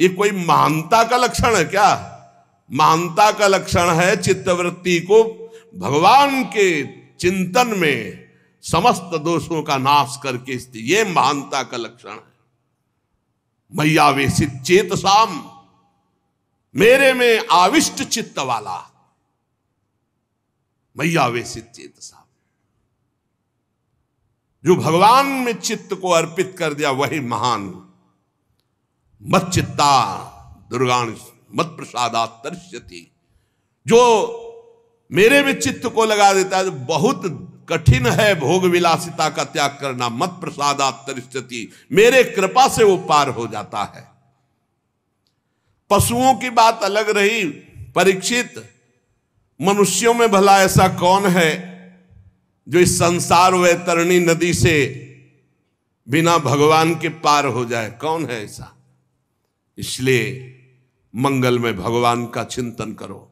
ये कोई महानता का लक्षण है क्या? महानता का लक्षण है चित्तवृत्ति को भगवान के चिंतन में समस्त दोषों का नाश करके, ये महानता का लक्षण है। मय्यावेशित चेतसाम, मेरे में आविष्ट चित्त वाला, मय्यावेशित चेतसाम, जो भगवान में चित्त को अर्पित कर दिया वही महान। मच्चित्ता दुर्गाण मत प्रसादात् तरिष्यति। जो मेरे में चित्त को लगा देता है, बहुत कठिन है भोग विलासिता का त्याग करना। मत प्रसादात् तरिष्यति, मेरे कृपा से वो पार हो जाता है। पशुओं की बात अलग रही। परीक्षित, मनुष्यों में भला ऐसा कौन है जो इस संसार वैतरणी नदी से बिना भगवान के पार हो जाए? कौन है ऐसा? इसलिए मंगल में भगवान का चिंतन करो,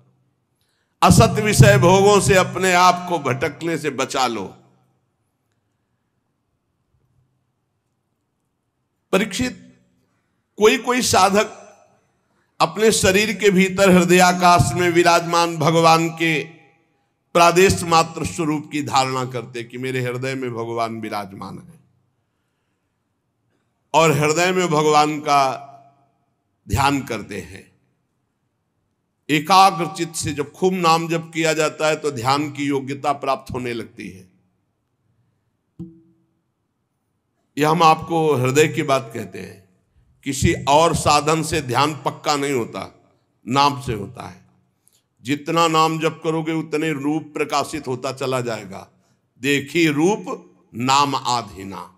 असत विषय भोगों से अपने आप को भटकने से बचा लो। परीक्षित, कोई कोई साधक अपने शरीर के भीतर हृदयाकाश में विराजमान भगवान के प्रादेश मात्र स्वरूप की धारणा करते कि मेरे हृदय में भगवान विराजमान है, और हृदय में भगवान का ध्यान करते हैं। एकाग्र चित्त से जब खूब नाम जप किया जाता है तो ध्यान की योग्यता प्राप्त होने लगती है। यह हम आपको हृदय की बात कहते हैं। किसी और साधन से ध्यान पक्का नहीं होता, नाम से होता है। जितना नाम जप करोगे उतने रूप प्रकाशित होता चला जाएगा। देखी रूप नाम आधीना।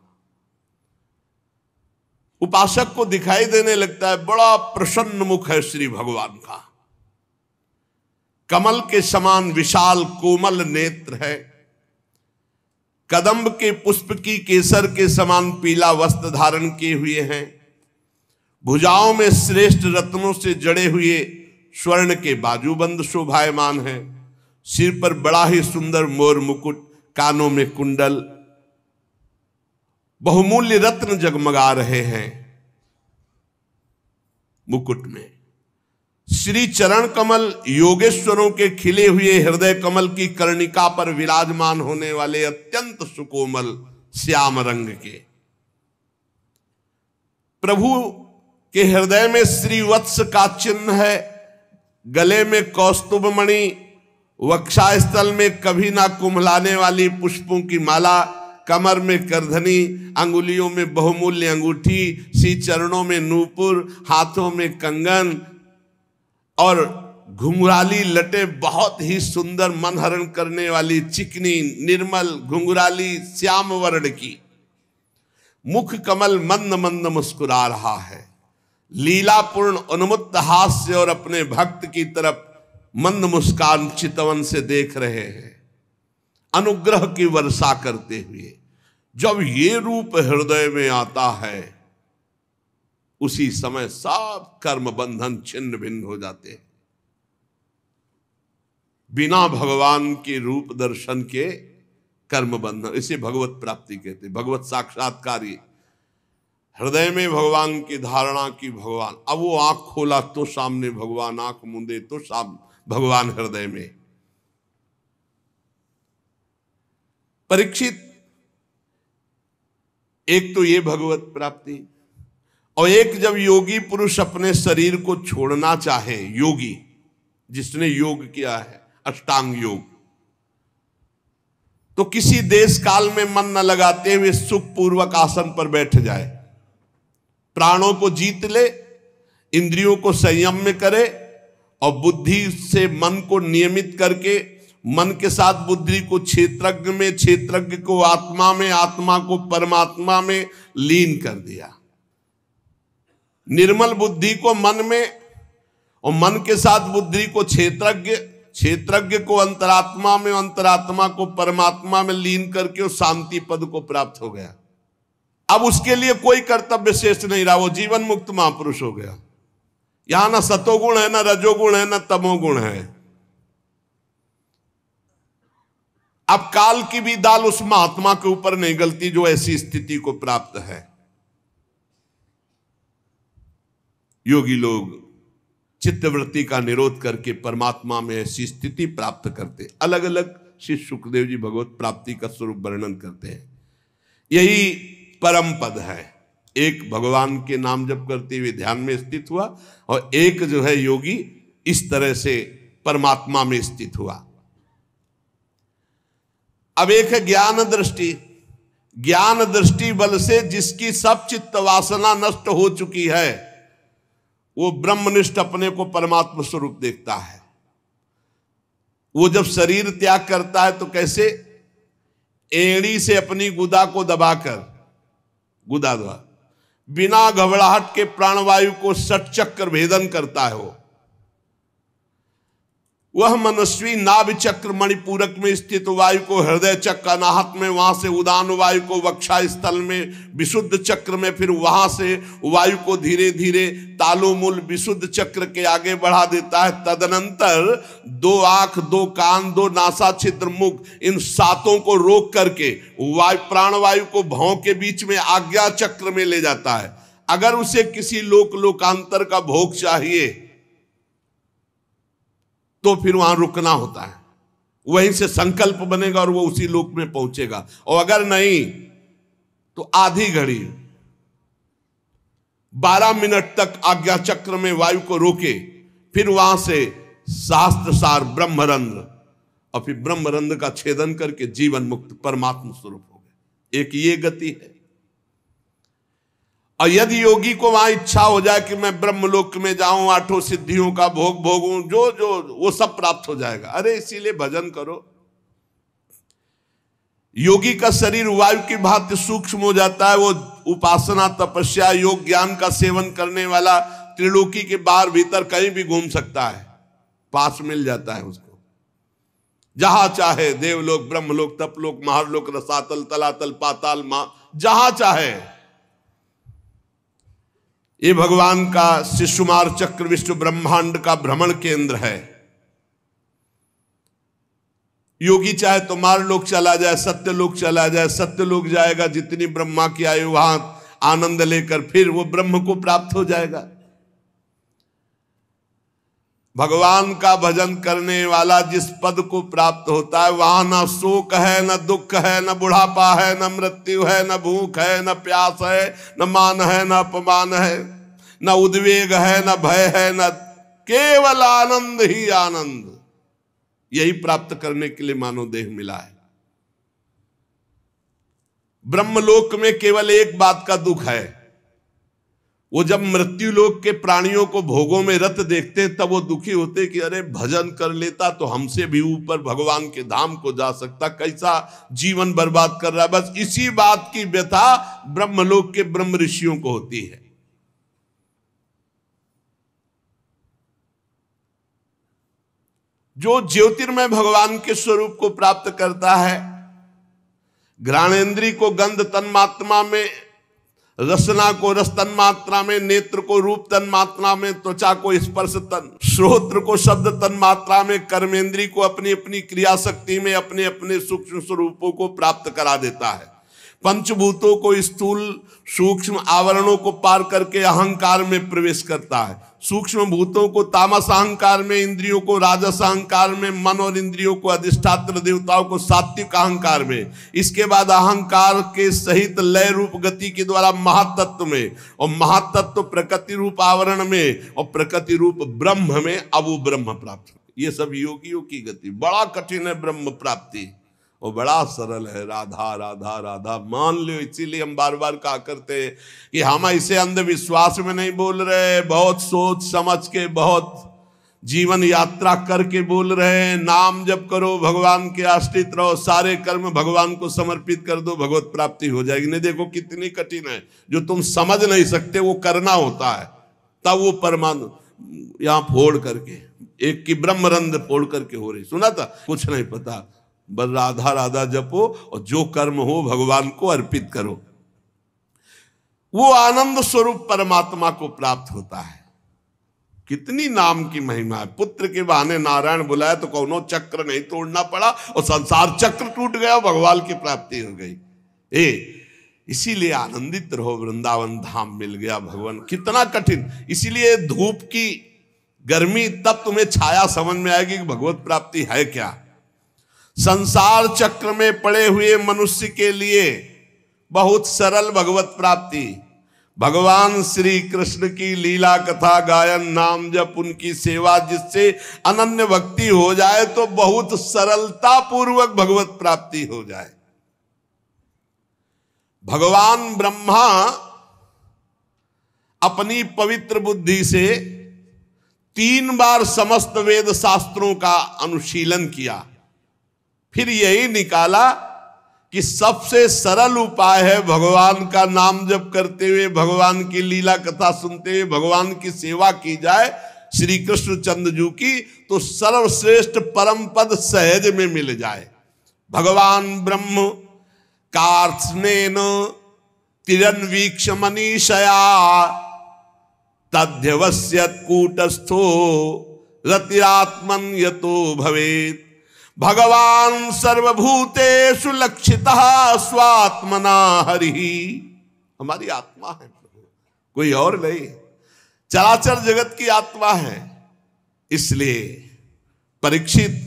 उपासक को दिखाई देने लगता है बड़ा प्रसन्न मुख है श्री भगवान का, कमल के समान विशाल कोमल नेत्र है, कदम्ब के पुष्प की केसर के समान पीला वस्त्र धारण किए हुए हैं, भुजाओं में श्रेष्ठ रत्नों से जड़े हुए स्वर्ण के बाजूबंद शोभायमान है, सिर पर बड़ा ही सुंदर मोर मुकुट, कानों में कुंडल, बहुमूल्य रत्न जगमगा रहे हैं मुकुट में। श्री चरण कमल योगेश्वरों के खिले हुए हृदय कमल की कर्णिका पर विराजमान होने वाले अत्यंत सुकोमल श्याम रंग के प्रभु के हृदय में श्री वत्स का चिन्ह है, गले में कौस्तुभ मणि, वक्षास्थल में कभी ना कुम्हलाने वाली पुष्पों की माला, कमर में करधनी, अंगुलियों में बहुमूल्य अंगूठी, श्री चरणों में नूपुर, हाथों में कंगन और घुंघराली लटे बहुत ही सुंदर मन हरण करने वाली चिकनी निर्मल घुंघराली श्याम वर्ण की। मुख कमल मंद मंद मुस्कुरा रहा है, लीलापूर्ण उन्मुक्त हास्य और अपने भक्त की तरफ मंद मुस्कान चितवन से देख रहे हैं, अनुग्रह की वर्षा करते हुए। जब ये रूप हृदय में आता है उसी समय सब कर्म बंधन छिन्न भिन्न हो जाते हैं। बिना भगवान के रूप दर्शन के कर्म बंधन, इसे भगवत प्राप्ति कहते हैं, भगवत साक्षात्कारी। हृदय में भगवान की धारणा की भगवान, अब वो आंख खोला तो सामने भगवान, आंख मूंदे तो सामने भगवान हृदय में। परीक्षित, एक तो ये भगवत प्राप्ति, और एक जब योगी पुरुष अपने शरीर को छोड़ना चाहे, योगी जिसने योग किया है अष्टांग योग, तो किसी देश काल में मन न लगाते हुए सुखपूर्वक आसन पर बैठ जाए, प्राणों को जीत ले, इंद्रियों को संयम में करे और बुद्धि से मन को नियमित करके मन के साथ बुद्धि को क्षेत्रज्ञ में, क्षेत्रज्ञ को आत्मा में, आत्मा को परमात्मा में लीन कर दिया। निर्मल बुद्धि को मन में और मन के साथ बुद्धि को क्षेत्रज्ञ, क्षेत्रज्ञ को अंतरात्मा में, अंतरात्मा को परमात्मा में लीन करके उस शांति पद को प्राप्त हो गया। अब उसके लिए कोई कर्तव्य शेष नहीं रहा, वो जीवन मुक्त महापुरुष हो गया। यहां ना सतोगुण है, ना रजोगुण है, ना तमोगुण है। अब काल की भी दाल उस महात्मा के ऊपर नहीं गलती जो ऐसी स्थिति को प्राप्त है। योगी लोग चित्तवृत्ति का निरोध करके परमात्मा में ऐसी स्थिति प्राप्त करते। अलग अलग श्री सुखदेव जी भगवत प्राप्ति का स्वरूप वर्णन करते हैं। यही परम पद है। एक भगवान के नाम जप करते हुए ध्यान में स्थित हुआ, और एक जो है योगी इस तरह से परमात्मा में स्थित हुआ। अब एक है ज्ञान दृष्टि। ज्ञान दृष्टि बल से जिसकी सब चित्त वासना नष्ट हो चुकी है, वो ब्रह्मनिष्ठ अपने को परमात्मा स्वरूप देखता है। वो जब शरीर त्याग करता है तो कैसे, एड़ी से अपनी गुदा को दबाकर, गुदा द्वारा बिना घबराहट के प्राणवायु को 60 चक्र भेदन करता है। वह मनस्वी नाभि चक्र मणिपूरक में स्थित वायु को हृदय चक्र अनाहत में, वहां से उदान वायु को वक्षा स्थल में विशुद्ध चक्र में, फिर वहां से वायु को धीरे धीरे तालुमूल विशुद्ध चक्र के आगे बढ़ा देता है। तदनंतर 2 आंख, 2 कान, 2 नासा छिद्र, मुख, इन 7 को रोक करके वायु प्राणवायु को भौं के बीच में आज्ञा चक्र में ले जाता है। अगर उसे किसी लोकांतर का भोग चाहिए तो फिर वहां रुकना होता है, वहीं से संकल्प बनेगा और वो उसी लोक में पहुंचेगा। और अगर नहीं तो आधी घड़ी 12 मिनट तक आज्ञा चक्र में वायु को रोके, फिर वहां से शास्त्र सार ब्रह्मरंध्र, और फिर ब्रह्मरंध्र का छेदन करके जीवन मुक्त परमात्मा स्वरूप हो गए। एक ये गति है। और यदि योगी को वहां इच्छा हो जाए कि मैं ब्रह्मलोक में जाऊं, 8 सिद्धियों का भोग भोगूं, जो वो सब प्राप्त हो जाएगा। अरे इसीलिए भजन करो। योगी का शरीर वायु की भांति सूक्ष्म हो जाता है। वो उपासना, तपस्या, योग, ज्ञान का सेवन करने वाला त्रिलोकी के बाहर भीतर कहीं भी घूम सकता है, पास मिल जाता है उसको। जहां चाहे, देवलोक, ब्रह्मलोक, तपलोक, महारलोक, रसातल, तलातल, पाताल, जहां चाहे। ये भगवान का शिशुमार चक्र विश्व ब्रह्मांड का भ्रमण केंद्र है। योगी चाहे तो मारलोक चला जाए, सत्यलोक चला जाए, सत्यलोक जाएगा, जितनी ब्रह्मा की आयु वहां आनंद लेकर फिर वो ब्रह्म को प्राप्त हो जाएगा। भगवान का भजन करने वाला जिस पद को प्राप्त होता है, वहां ना शोक है, न दुख है, न बुढ़ापा है, न मृत्यु है, न भूख है, न प्यास है, न मान है, न अपमान है, न उद्वेग है, न भय है, न केवल आनंद ही आनंद। यही प्राप्त करने के लिए मानव देह मिला है। ब्रह्मलोक में केवल एक बात का दुख है, वो जब मृत्यु लोक के प्राणियों को भोगों में रत देखते तब वो दुखी होते कि अरे भजन कर लेता तो हमसे भी ऊपर भगवान के धाम को जा सकता, कैसा जीवन बर्बाद कर रहा है। बस इसी बात की व्यथा ब्रह्मलोक के ब्रह्म ऋषियों को होती है। जो ज्योतिर्मय भगवान के स्वरूप को प्राप्त करता है, घ्राणेन्द्रिय को गंध तन्मात्रा में, रसना को रस तन्मात्रा में, नेत्र को रूप तन्मात्रा में, त्वचा को स्पर्श श्रोत्र को शब्द तन्मात्रा में, कर्मेंद्रिय को अपनी अपनी क्रिया शक्ति में अपने अपने सूक्ष्म स्वरूपों को प्राप्त करा देता है। पंचभूतों को स्थूल सूक्ष्म आवरणों को पार करके अहंकार में प्रवेश करता है। सूक्ष्म भूतों को तामस अहंकार में, इंद्रियों को राजस अहंकार में, मन और इंद्रियों को अधिष्ठात्र देवताओं को सात्विक अहंकार में, इसके बाद अहंकार के सहित लय रूप गति के द्वारा महातत्व में, और महातत्व प्रकृति रूप आवरण में, और प्रकृति रूप ब्रह्म में। अब वो ब्रह्म प्राप्त। ये सब योगियों की गति। बड़ा कठिन है ब्रह्म प्राप्ति, वो बड़ा सरल है। राधा राधा राधा मान लो। इसीलिए हम बार बार कहा करते हैं कि हम ऐसे अंधविश्वास में नहीं बोल रहे, बहुत सोच समझ के, बहुत जीवन यात्रा करके बोल रहे हैं। नाम जप करो, भगवान के आश्रित रहो, सारे कर्म भगवान को समर्पित कर दो, भगवत प्राप्ति हो जाएगी। नहीं देखो कितनी कठिन है, जो तुम समझ नहीं सकते वो करना होता है। तब वो परमाणु यहाँ फोड़ करके, एक की ब्रह्मरंध्र फोड़ करके हो रही, सुना था? कुछ नहीं पता, बस राधा राधा जपो और जो कर्म हो भगवान को अर्पित करो। वो आनंद स्वरूप परमात्मा को प्राप्त होता है। कितनी नाम की महिमा है। पुत्र के बहाने नारायण बुलाया तो कौनो चक्र नहीं तोड़ना पड़ा और संसार चक्र टूट गया, भगवान की प्राप्ति हो गई। इसीलिए आनंदित रहो, वृंदावन धाम मिल गया भगवान। कितना कठिन। इसीलिए धूप की गर्मी तब तुम्हें छाया समझ में आएगी कि भगवत प्राप्ति है क्या। संसार चक्र में पड़े हुए मनुष्य के लिए बहुत सरल भगवत प्राप्ति। भगवान श्री कृष्ण की लीला कथा गायन, नाम जप, उनकी सेवा, जिससे अनन्य भक्ति हो जाए तो बहुत सरलता पूर्वक भगवत प्राप्ति हो जाए। अपनी पवित्र बुद्धि से 3 बार समस्त वेद शास्त्रों का अनुशीलन किया, फिर यही निकाला कि सबसे सरल उपाय है भगवान का नाम जप करते हुए, भगवान की लीला कथा सुनते हुए भगवान की सेवा की जाए श्री कृष्ण चंद्रजू की, तो सर्वश्रेष्ठ परम पद सहज में मिल जाए। भगवान ब्रह्म कार्त्स्नेन तिरन्वीक्ष मनीषया तद्यवस्यत् कूटस्थो रतिरात्मन यतो भवेत्। भगवान सर्वभूतेषु लक्षितः स्वात्मना हरिः। हमारी आत्मा है प्रभु, कोई और नहीं, चराचर जगत की आत्मा है। इसलिए परीक्षित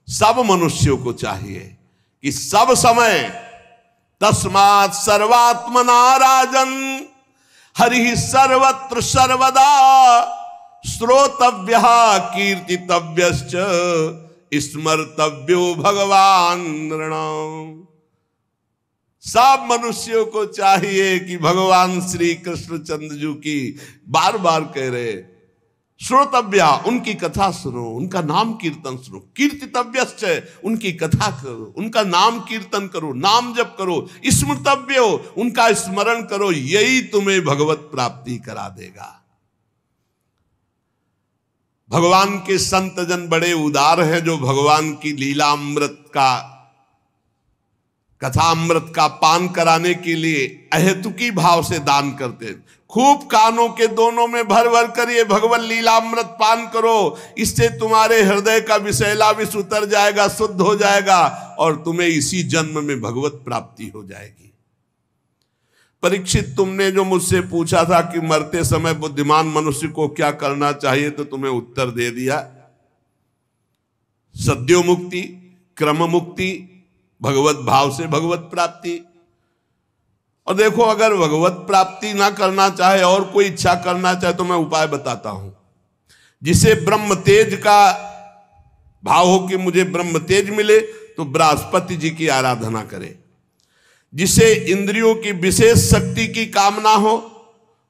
सब मनुष्यों को चाहिए कि सब समय तस्मात् सर्वात्मना राजन हरिः सर्वत्र सर्वदा श्रोतव्यः कीर्तितव्यश्च स्मर्तव्यो भगवान नृणाम्। सब मनुष्यों को चाहिए कि भगवान श्री कृष्ण चंद्रजू की बार बार कह रहे श्रोतव्या, उनकी कथा सुनो, उनका नाम कीर्तन सुनो, कीर्तितव्यश्च, उनकी कथा करो, उनका नाम कीर्तन करो, नाम जप करो, स्मृतव्यो, उनका स्मरण करो, यही तुम्हें भगवत प्राप्ति करा देगा। भगवान के संत जन बड़े उदार हैं जो भगवान की लीलामृत का, कथामृत का पान कराने के लिए अहेतुकी भाव से दान करते हैं। खूब कानों के दोनों में भर भर कर ये भगवत लीलामृत पान करो, इससे तुम्हारे हृदय का विषैला विष उतर जाएगा, शुद्ध हो जाएगा और तुम्हें इसी जन्म में भगवत प्राप्ति हो जाएगी। परीक्षित, तुमने जो मुझसे पूछा था कि मरते समय बुद्धिमान मनुष्य को क्या करना चाहिए, तो तुम्हें उत्तर दे दिया। सद्यो मुक्ति, क्रम मुक्ति, भगवत भाव से भगवत प्राप्ति। और देखो, अगर भगवत प्राप्ति ना करना चाहे और कोई इच्छा करना चाहे तो मैं उपाय बताता हूं। जिसे ब्रह्म तेज का भाव हो कि मुझे ब्रह्म तेज मिले, तो बृहस्पति जी की आराधना करे। जिसे इंद्रियों की विशेष शक्ति की कामना हो,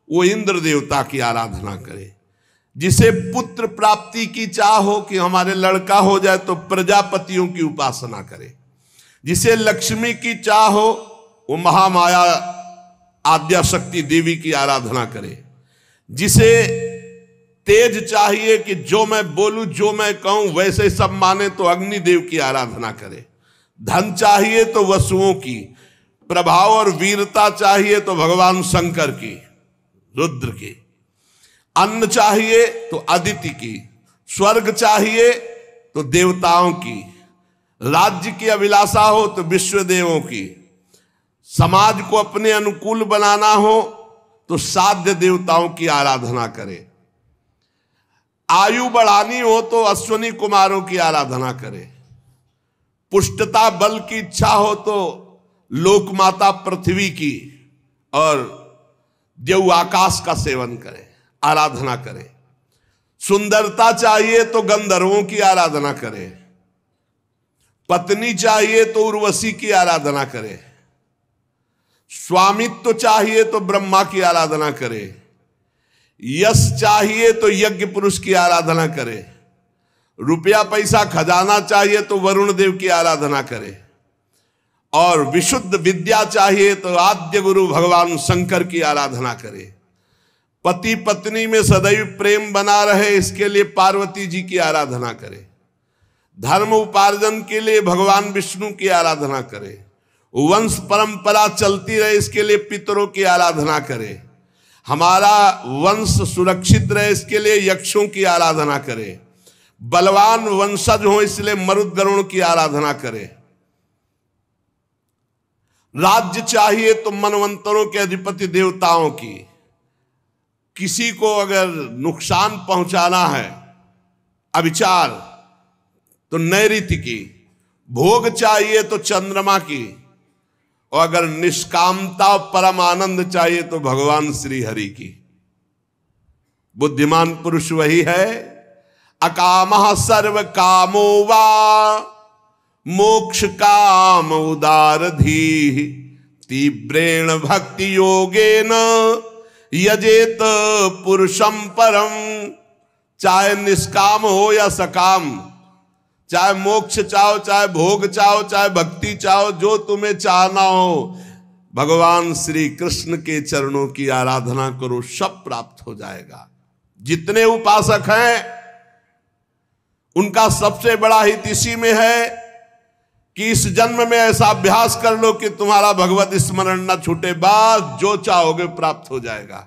वो इंद्र देवता की आराधना करे। जिसे पुत्र प्राप्ति की चाह हो कि हमारे लड़का हो जाए, तो प्रजापतियों की उपासना करे। जिसे लक्ष्मी की चाह हो, वो महामाया आद्या शक्ति देवी की आराधना करे। जिसे तेज चाहिए कि जो मैं बोलूं, जो मैं कहूं वैसे सब माने, तो अग्निदेव की आराधना करे। धन चाहिए तो वसुओं की, प्रभाव और वीरता चाहिए तो भगवान शंकर की, रुद्र की। अन्न चाहिए तो अदिति की, स्वर्ग चाहिए तो देवताओं की, राज्य की अभिलाषा हो तो विश्वदेवों की, समाज को अपने अनुकूल बनाना हो तो साध्य देवताओं की आराधना करे। आयु बढ़ानी हो तो अश्वनी कुमारों की आराधना करे। पुष्टता बल की इच्छा हो तो लोकमाता पृथ्वी की और देव आकाश का सेवन करे, आराधना करे। सुंदरता चाहिए तो गंधर्वों की आराधना करे। पत्नी चाहिए तो उर्वशी की आराधना करे। स्वामित्व चाहिए तो ब्रह्मा की आराधना करे। यश चाहिए तो यज्ञ पुरुष की आराधना करे। रुपया पैसा खजाना चाहिए तो वरुण देव की आराधना करे। और विशुद्ध विद्या चाहिए तो आद्य गुरु भगवान शंकर की आराधना करे। पति पत्नी में सदैव प्रेम बना रहे, इसके लिए पार्वती जी की आराधना करे। धर्म उपार्जन के लिए भगवान विष्णु की आराधना करे। वंश परंपरा चलती रहे, इसके लिए पितरों की आराधना करे। हमारा वंश सुरक्षित रहे, इसके लिए यक्षों की आराधना करे। बलवान वंशज हो, इसलिए मरुद्गरुण की आराधना करे। राज्य चाहिए तो मनवंतरों के अधिपति देवताओं की। किसी को अगर नुकसान पहुंचाना है, अविचार, तो नैऋत्य की। भोग चाहिए तो चंद्रमा की। और अगर निष्कामता और परम आनंद चाहिए तो भगवान श्री हरि की। बुद्धिमान पुरुष वही है। अकामः सर्व कामो वा मोक्ष काम उदारधी तीव्रेण भक्ति योगेन यजेत पुरुषम परम, चाहे निष्काम हो या सकाम, चाहे मोक्ष चाहो, चाहे भोग चाहो, चाहे भक्ति चाहो, जो तुम्हें चाहना हो, भगवान श्री कृष्ण के चरणों की आराधना करो, सब प्राप्त हो जाएगा। जितने उपासक हैं उनका सबसे बड़ा हित इसी में है कि इस जन्म में ऐसा अभ्यास कर लो कि तुम्हारा भगवत स्मरण न छूटे, बस जो चाहोगे प्राप्त हो जाएगा।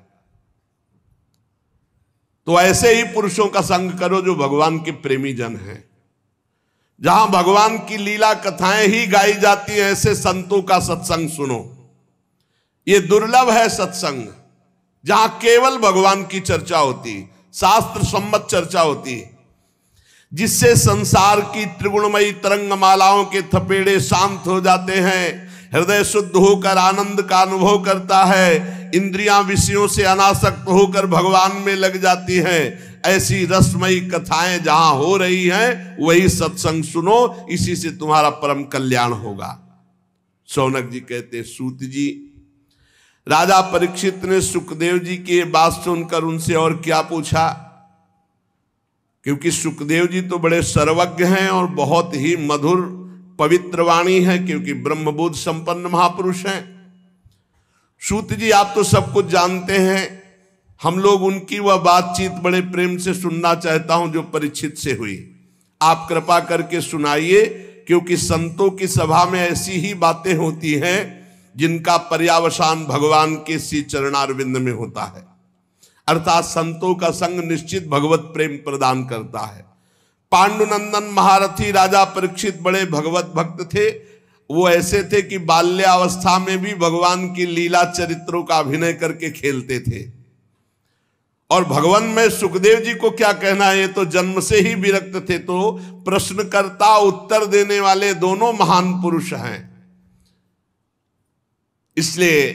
तो ऐसे ही पुरुषों का संग करो जो भगवान के प्रेमी जन हैं। जहां भगवान की लीला कथाएं ही गाई जाती हैं, ऐसे संतों का सत्संग सुनो। ये दुर्लभ है सत्संग, जहां केवल भगवान की चर्चा होती, शास्त्र सम्मत चर्चा होती, जिससे संसार की त्रिगुणमयी तरंग मालाओं के थपेड़े शांत हो जाते हैं, हृदय शुद्ध होकर आनंद का अनुभव करता है, इंद्रियां विषयों से अनासक्त होकर भगवान में लग जाती हैं। ऐसी रसमयी कथाएं जहां हो रही हैं, वही सत्संग सुनो, इसी से तुम्हारा परम कल्याण होगा। शौनक जी कहते, सूत जी, राजा परीक्षित ने सुखदेव जी की बात सुनकर उनसे और क्या पूछा, क्योंकि सुखदेव जी तो बड़े सर्वज्ञ हैं और बहुत ही मधुर पवित्र वाणी है, क्योंकि ब्रह्मबोध संपन्न महापुरुष हैं। सूत जी, आप तो सब कुछ जानते हैं, हम लोग उनकी वह बातचीत बड़े प्रेम से सुनना चाहता हूं जो परीक्षित से हुई। आप कृपा करके सुनाइए, क्योंकि संतों की सभा में ऐसी ही बातें होती हैं जिनका पर्यावसान भगवान के श्री चरणारविंद में होता है। अर्थात संतों का संग निश्चित भगवत प्रेम प्रदान करता है। पांडुनंदन महारथी राजा परीक्षित बड़े भगवत भक्त थे। वो ऐसे थे कि बाल्यावस्था में भी भगवान की लीला चरित्रों का अभिनय करके खेलते थे। और भगवान में सुखदेव जी को क्या कहना है, ये तो जन्म से ही विरक्त थे। तो प्रश्नकर्ता उत्तर देने वाले दोनों महान पुरुष हैं। इसलिए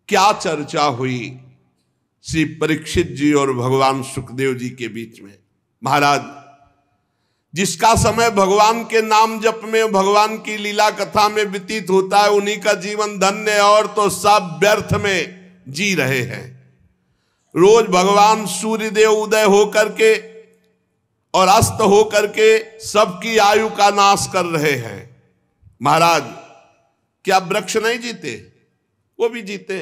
क्या चर्चा हुई श्री परीक्षित जी और भगवान सुखदेव जी के बीच में। महाराज, जिसका समय भगवान के नाम जप में, भगवान की लीला कथा में व्यतीत होता है, उन्हीं का जीवन धन्य है, और तो सब व्यर्थ में जी रहे हैं। रोज भगवान सूर्यदेव उदय होकर के और अस्त होकर के सबकी आयु का नाश कर रहे हैं। महाराज, क्या वृक्ष नहीं जीते? वो भी जीते।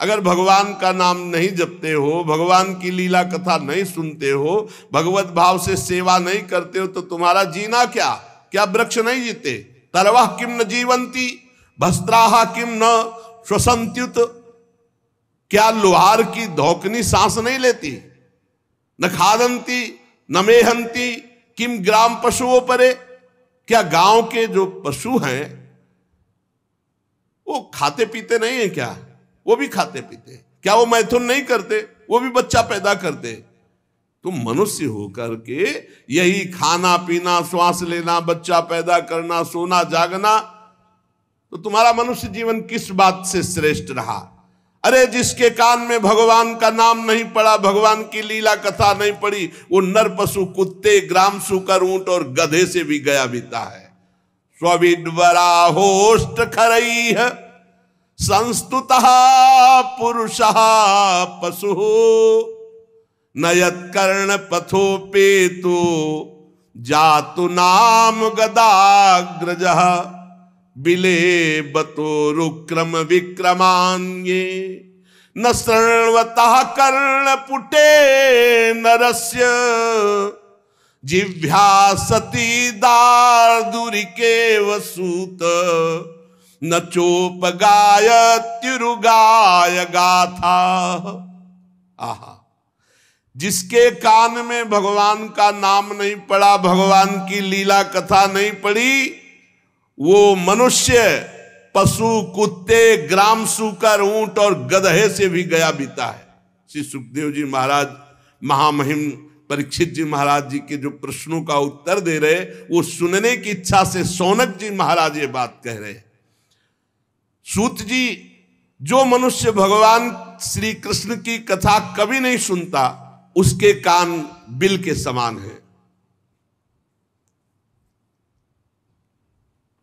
अगर भगवान का नाम नहीं जपते हो, भगवान की लीला कथा नहीं सुनते हो, भगवत भाव से सेवा नहीं करते हो, तो तुम्हारा जीना क्या? क्या वृक्ष नहीं जीते? तरवाह किम न जीवंती, भस्त्राहा किम न श्वसंत्युत। क्या लोहार की धौकनी सांस नहीं लेती? न खादंती न मेहंती किम ग्राम पशुओं परे। क्या गांव के जो पशु हैं वो खाते पीते नहीं है क्या? वो भी खाते पीते। क्या वो मैथुन नहीं करते? वो भी बच्चा पैदा करते। तुम मनुष्य होकर के यही खाना पीना, श्वास लेना, बच्चा पैदा करना, सोना जागना, तो तुम्हारा मनुष्य जीवन किस बात से श्रेष्ठ रहा? अरे जिसके कान में भगवान का नाम नहीं पड़ा, भगवान की लीला कथा नहीं पड़ी, वो नर पशु, कुत्ते, ग्राम सूकर, ऊंट और गधे से भी गया बीता है। स्विडवरा होष्ट खरई संस्तुतः पुरुषः पशु नयत कर्ण पथोपेतु जातु नाम गदाग्रजः बिले बतो रुक्रम विक्रमान्ये न शृण्वतः कर्ण पुटे नरस्य जिह्वा सती दार्दुरिके वसूत न चोपगाय तिरुगाय गाथा। आहा, जिसके कान में भगवान का नाम नहीं पड़ा, भगवान की लीला कथा नहीं पड़ी, वो मनुष्य पशु, कुत्ते, ग्राम सूकर, ऊंट और गधे से भी गया बीता है। श्री सुखदेव जी महाराज महामहिम परीक्षित जी महाराज जी के जो प्रश्नों का उत्तर दे रहे, वो सुनने की इच्छा से शौनक जी महाराज ये बात कह रहे। सूत जी, जो मनुष्य भगवान श्री कृष्ण की कथा कभी नहीं सुनता, उसके कान बिल के समान है।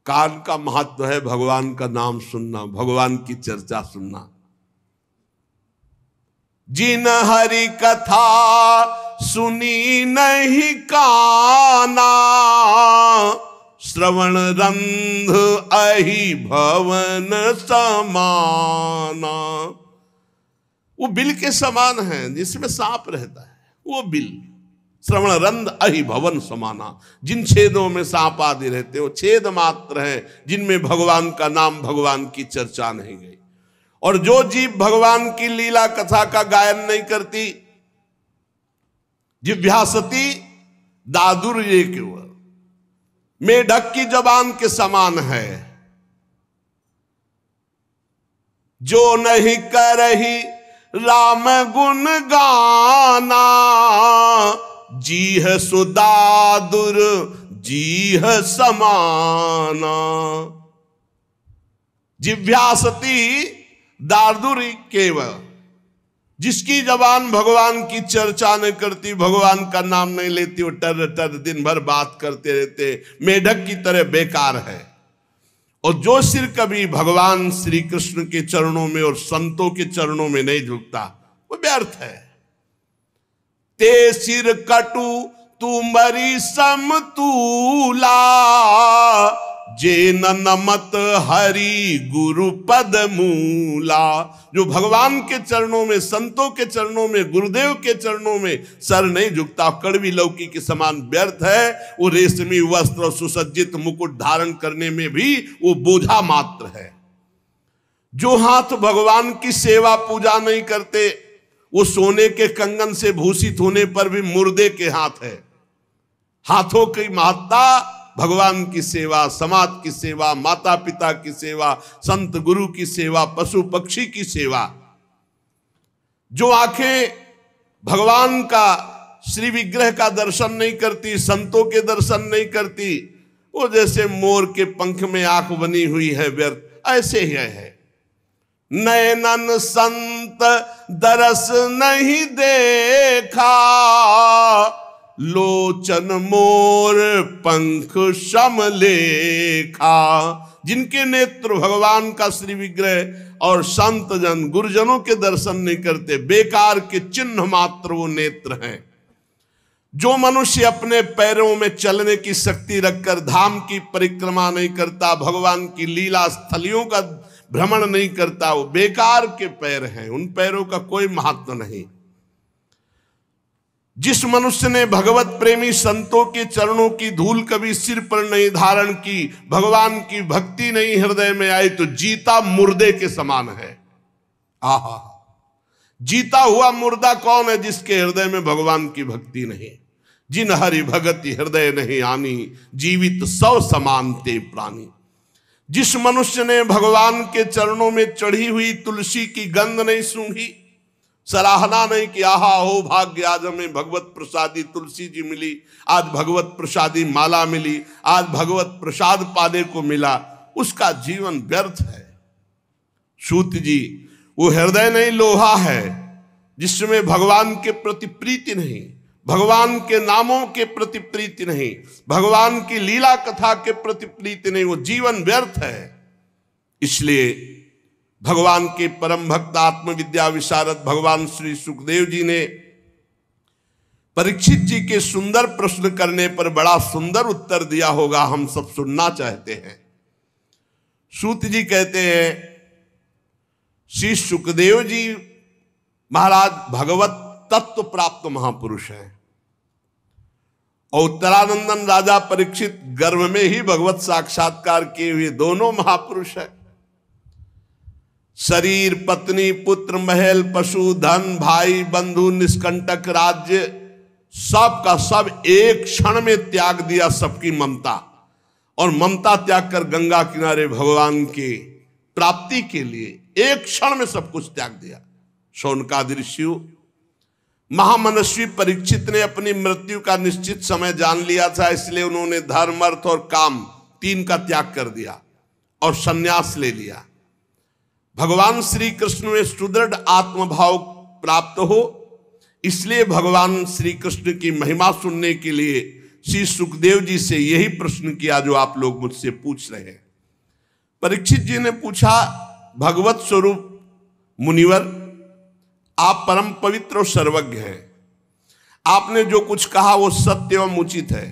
कान का महत्व है भगवान का नाम सुनना, भगवान की चर्चा सुनना। जिन हरि कथा सुनी नहीं काना, श्रवण रंध अहि भवन समाना। वो बिल के समान है जिसमें सांप रहता है, वो बिल। श्रवण रंध अहि भवन समाना, जिन छेदों में सांप आदि रहते हो छेद मात्र है, जिनमें भगवान का नाम भगवान की चर्चा नहीं गई। और जो जीव भगवान की लीला कथा का गायन नहीं करती, जिव्यासती दादुर ये केवल मेढक की जबान के समान है। जो नहीं करही राम गुण गाना, जीह सुदादुर जीह समाना। जिव्यासती दादुर केवल, जिसकी जबान भगवान की चर्चा नहीं करती, भगवान का नाम नहीं लेती, वो टर टर दिन भर बात करते रहते, मेढक की तरह बेकार है। और जो सिर कभी भगवान श्री कृष्ण के चरणों में और संतों के चरणों में नहीं झुकता, वो व्यर्थ है। ते सिर कटु तुमरी समतूला, जे नमत हरि गुरु पद मूला। जो भगवान के चरणों में, संतों के चरणों में, गुरुदेव के चरणों में सर नहीं झुकता, कड़वी लौकी के समान व्यर्थ है। वो रेशमी वस्त्र और सुसज्जित मुकुट धारण करने में भी वो बोझा मात्र है। जो हाथ भगवान की सेवा पूजा नहीं करते, वो सोने के कंगन से भूषित होने पर भी मुर्दे के हाथ है। हाथों की महत्ता भगवान की सेवा, समाज की सेवा, माता पिता की सेवा, संत गुरु की सेवा, पशु पक्षी की सेवा। जो आंखें भगवान का श्री विग्रह का दर्शन नहीं करती, संतों के दर्शन नहीं करती, वो जैसे मोर के पंख में आंख बनी हुई है, व्यर्थ ऐसे ही है। नयनन संत दरस नहीं देखा, लोचन मोर पंख सम लेखा। जिनके नेत्र भगवान का श्री विग्रह और संत जन गुरुजनों के दर्शन नहीं करते, बेकार के चिन्ह मात्र वो नेत्र हैं। जो मनुष्य अपने पैरों में चलने की शक्ति रखकर धाम की परिक्रमा नहीं करता, भगवान की लीला स्थलियों का भ्रमण नहीं करता, वो बेकार के पैर हैं, उन पैरों का कोई महत्व नहीं। जिस मनुष्य ने भगवत प्रेमी संतों के चरणों की धूल कभी सिर पर नहीं धारण की, भगवान की भक्ति नहीं हृदय में आई, तो जीता मुर्दे के समान है। आहा, जीता हुआ मुर्दा कौन है? जिसके हृदय में भगवान की भक्ति नहीं। जिन हरि भगति हृदय नहीं आनी, जीवित सौ समान ते प्राणी। जिस मनुष्य ने भगवान के चरणों में चढ़ी हुई तुलसी की गंध नहीं सूंघी, सराहना नहीं कि आहा हो भाग्य, आज हमें भगवत प्रसादी तुलसी जी मिली, आज भगवत प्रसादी माला मिली, आज भगवत प्रसाद पाने को मिला, उसका जीवन व्यर्थ है। सूत जी, वो हृदय नहीं लोहा है जिसमें भगवान के प्रति प्रीति नहीं, भगवान के नामों के प्रति प्रीति नहीं, भगवान की लीला कथा के प्रति प्रीति नहीं, वो जीवन व्यर्थ है। इसलिए भगवान के परम भक्त आत्मविद्या विशारद भगवान श्री सुखदेव जी ने परीक्षित जी के सुंदर प्रश्न करने पर बड़ा सुंदर उत्तर दिया होगा, हम सब सुनना चाहते हैं। सूत जी कहते हैं, श्री सुखदेव जी महाराज भगवत तत्व प्राप्त महापुरुष हैं और उत्तरानंदन राजा परीक्षित गर्भ में ही भगवत साक्षात्कार किए हुए दोनों महापुरुष हैं। शरीर, पत्नी, पुत्र, महल, पशु, धन, भाई, बंधु, निष्कंटक राज्य, सब का सब एक क्षण में त्याग दिया, सबकी ममता, और ममता त्याग कर गंगा किनारे भगवान की प्राप्ति के लिए एक क्षण में सब कुछ त्याग दिया। शौनकादि ऋषि, महामनस्वी परीक्षित ने अपनी मृत्यु का निश्चित समय जान लिया था, इसलिए उन्होंने धर्म, अर्थ और काम तीन का त्याग कर दिया और संन्यास ले लिया। भगवान श्री कृष्ण में सुदृढ़ आत्मभाव प्राप्त हो, इसलिए भगवान श्री कृष्ण की महिमा सुनने के लिए श्री सुखदेव जी से यही प्रश्न किया जो आप लोग मुझसे पूछ रहे हैं। परीक्षित जी ने पूछा, भगवत स्वरूप मुनिवर, आप परम पवित्र और सर्वज्ञ हैं। आपने जो कुछ कहा वो सत्य एवं उचित है।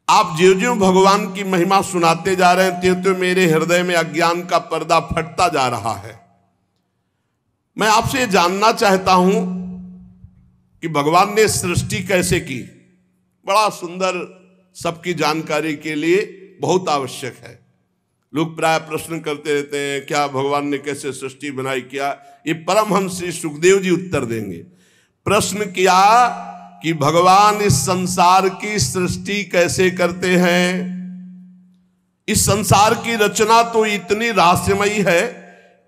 आप ज्यों ज्यों भगवान की महिमा सुनाते जा रहे हैं, त्यों त्यों मेरे हृदय में अज्ञान का पर्दा फटता जा रहा है। मैं आपसे जानना चाहता हूं कि भगवान ने सृष्टि कैसे की। बड़ा सुंदर, सबकी जानकारी के लिए बहुत आवश्यक है। लोग प्राय प्रश्न करते रहते हैं, क्या भगवान ने कैसे सृष्टि बनाई, क्या? ये परमहंस श्री सुखदेव जी उत्तर देंगे। प्रश्न किया कि भगवान इस संसार की सृष्टि कैसे करते हैं। इस संसार की रचना तो इतनी रहस्यमयी है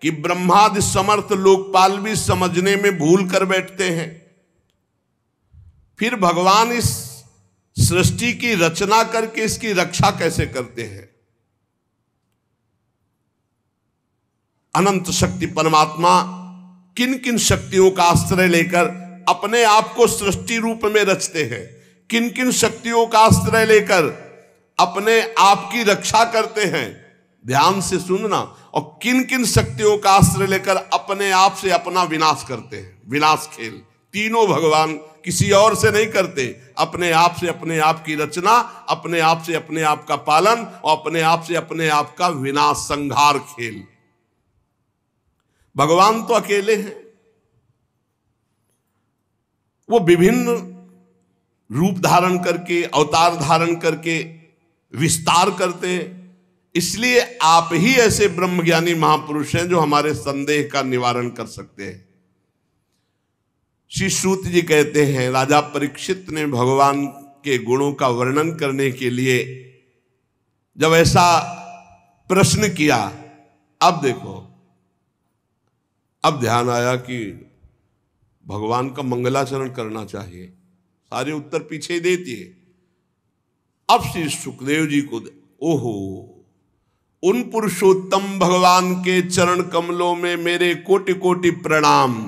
कि ब्रह्मादि समर्थ लोकपाल भी समझने में भूल कर बैठते हैं। फिर भगवान इस सृष्टि की रचना करके इसकी रक्षा कैसे करते हैं। अनंत शक्ति परमात्मा किन किन शक्तियों का आश्रय लेकर अपने आप को सृष्टि रूप में रचते हैं, किन किन शक्तियों का आश्रय लेकर अपने आप की रक्षा करते हैं, ध्यान से सुनना। और किन किन शक्तियों का आश्रय लेकर अपने आप से अपना विनाश करते हैं। विनाश खेल तीनों भगवान किसी और से नहीं करते, अपने आप से अपने आप की रचना, अपने आप से अपने आप का पालन और अपने आप से अपने आप का विनाश, संहार खेल। भगवान तो अकेले हैं, वो विभिन्न रूप धारण करके, अवतार धारण करके विस्तार करते हैं। इसलिए आप ही ऐसे ब्रह्मज्ञानी महापुरुष हैं जो हमारे संदेह का निवारण कर सकते हैं। श्री सूत जी कहते हैं, राजा परीक्षित ने भगवान के गुणों का वर्णन करने के लिए जब ऐसा प्रश्न किया, अब देखो, अब ध्यान आया कि भगवान का मंगलाचरण करना चाहिए। सारे उत्तर पीछे ही देती है। अब श्री सुखदेव जी को, ओहो, उन पुरुषोत्तम भगवान के चरण कमलों में मेरे कोटि कोटि प्रणाम।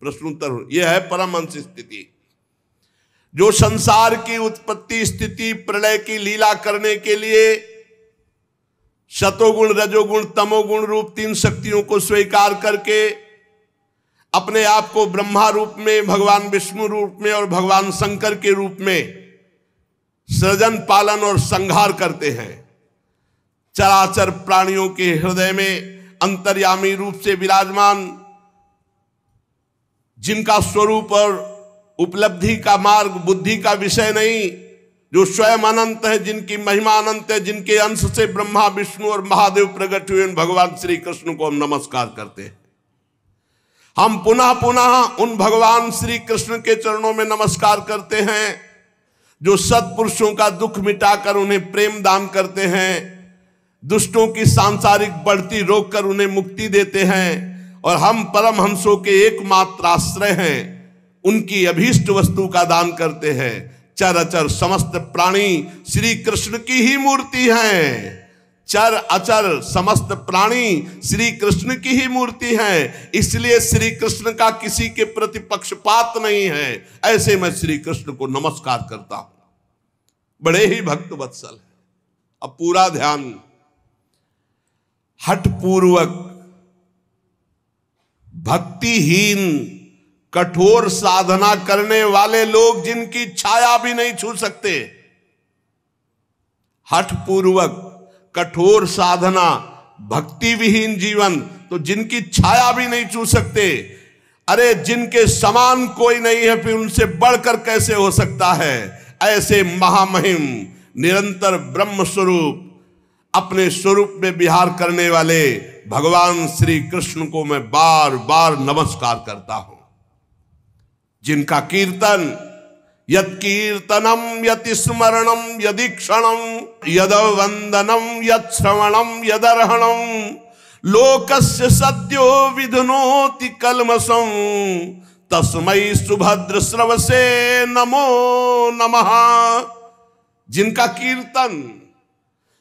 प्रश्नोत्तर यह है परमहंस स्थिति, जो संसार की उत्पत्ति स्थिति प्रलय की लीला करने के लिए शतोगुण रजोगुण तमोगुण रूप तीन शक्तियों को स्वीकार करके अपने आप को ब्रह्मा रूप में, भगवान विष्णु रूप में और भगवान शंकर के रूप में सृजन पालन और संहार करते हैं। चराचर प्राणियों के हृदय में अंतर्यामी रूप से विराजमान, जिनका स्वरूप और उपलब्धि का मार्ग बुद्धि का विषय नहीं, जो स्वयं अनंत है, जिनकी महिमा अनंत है, जिनके अंश से ब्रह्मा विष्णु और महादेव प्रकट हुए, भगवान श्री कृष्ण को हम नमस्कार करते हैं। हम पुनः पुनः उन भगवान श्री कृष्ण के चरणों में नमस्कार करते हैं जो सत्पुरुषों का दुख मिटाकर उन्हें प्रेम दान करते हैं, दुष्टों की सांसारिक बढ़ती रोककर उन्हें मुक्ति देते हैं, और हम परमहंसों के एकमात्र आश्रय हैं, उनकी अभीष्ट वस्तु का दान करते हैं। चर अचर समस्त प्राणी श्री कृष्ण की ही मूर्ति हैं। चर अचर समस्त प्राणी श्री कृष्ण की ही मूर्ति है। इसलिए श्री कृष्ण का किसी के प्रति पक्षपात नहीं है। ऐसे मैं श्री कृष्ण को नमस्कार करता हूं, बड़े ही भक्त वत्सल है। अब पूरा ध्यान, हठ पूर्वक भक्तिहीन कठोर साधना करने वाले लोग जिनकी छाया भी नहीं छू सकते, हठ पूर्वक कठोर साधना, भक्ति विहीन जीवन, तो जिनकी छाया भी नहीं छू सकते, अरे जिनके समान कोई नहीं है, फिर उनसे बढ़कर कैसे हो सकता है। ऐसे महामहिम निरंतर ब्रह्म स्वरूप अपने स्वरूप में विहार करने वाले भगवान श्री कृष्ण को मैं बार बार नमस्कार करता हूं, जिनका कीर्तन, यत् कीर्तनम यत् स्मरणम यदीक्षणम यद वंदनम यत् श्रवणम यदर्हणम लोकस्य सद्यो विधुनोति कल्मषं तस्मै सुभद्र श्रवसे नमो नमः। जिनका कीर्तन,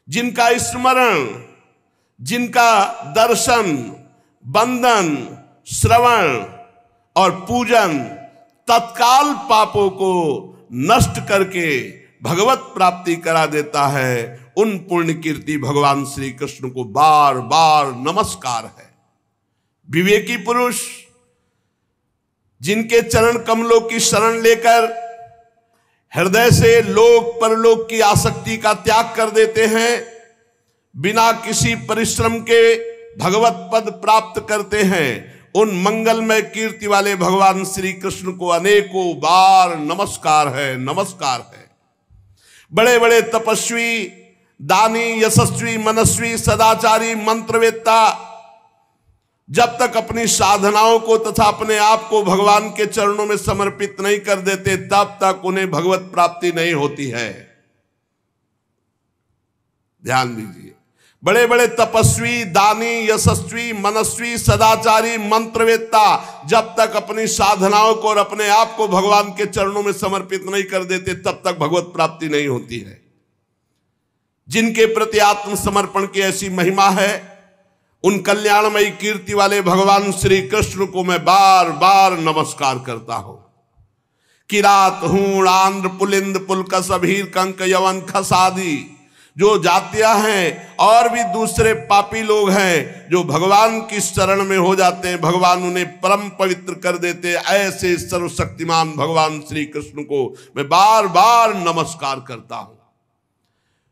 जिनका स्मरण, जिनका दर्शन, वंदन, श्रवण और पूजन तत्काल पापों को नष्ट करके भगवत प्राप्ति करा देता है, उन पुण्य कीर्ति भगवान श्री कृष्ण को बार बार नमस्कार है। विवेकी पुरुष जिनके चरण कमलों की शरण लेकर हृदय से लोक परलोक की आसक्ति का त्याग कर देते हैं, बिना किसी परिश्रम के भगवत पद प्राप्त करते हैं, उन मंगलमय कीर्ति वाले भगवान श्री कृष्ण को अनेकों बार नमस्कार है, नमस्कार है। बड़े बड़े तपस्वी, दानी, यशस्वी, मनस्वी, सदाचारी, मंत्रवेत्ता जब तक अपनी साधनाओं को तथा अपने आप को भगवान के चरणों में समर्पित नहीं कर देते, तब तक उन्हें भगवत प्राप्ति नहीं होती है। ध्यान दीजिए, बड़े बड़े तपस्वी, दानी, यशस्वी, मनस्वी, सदाचारी, मंत्रवेत्ता जब तक अपनी साधनाओं को और अपने आप को भगवान के चरणों में समर्पित नहीं कर देते, तब तक भगवत प्राप्ति नहीं होती है। जिनके प्रति आत्मसमर्पण की ऐसी महिमा है, उन कल्याणमयी कीर्ति वाले भगवान श्री कृष्ण को मैं बार बार नमस्कार करता हूं। किरात, हूण, आंध्र, पुलिंद, पुलकस, अभीर, कंक, यवन, खस आदि जो जातियां हैं और भी दूसरे पापी लोग हैं, जो भगवान की शरण में हो जाते हैं, भगवान उन्हें परम पवित्र कर देते। ऐसे सर्वशक्तिमान भगवान श्री कृष्ण को मैं बार बार नमस्कार करता हूं।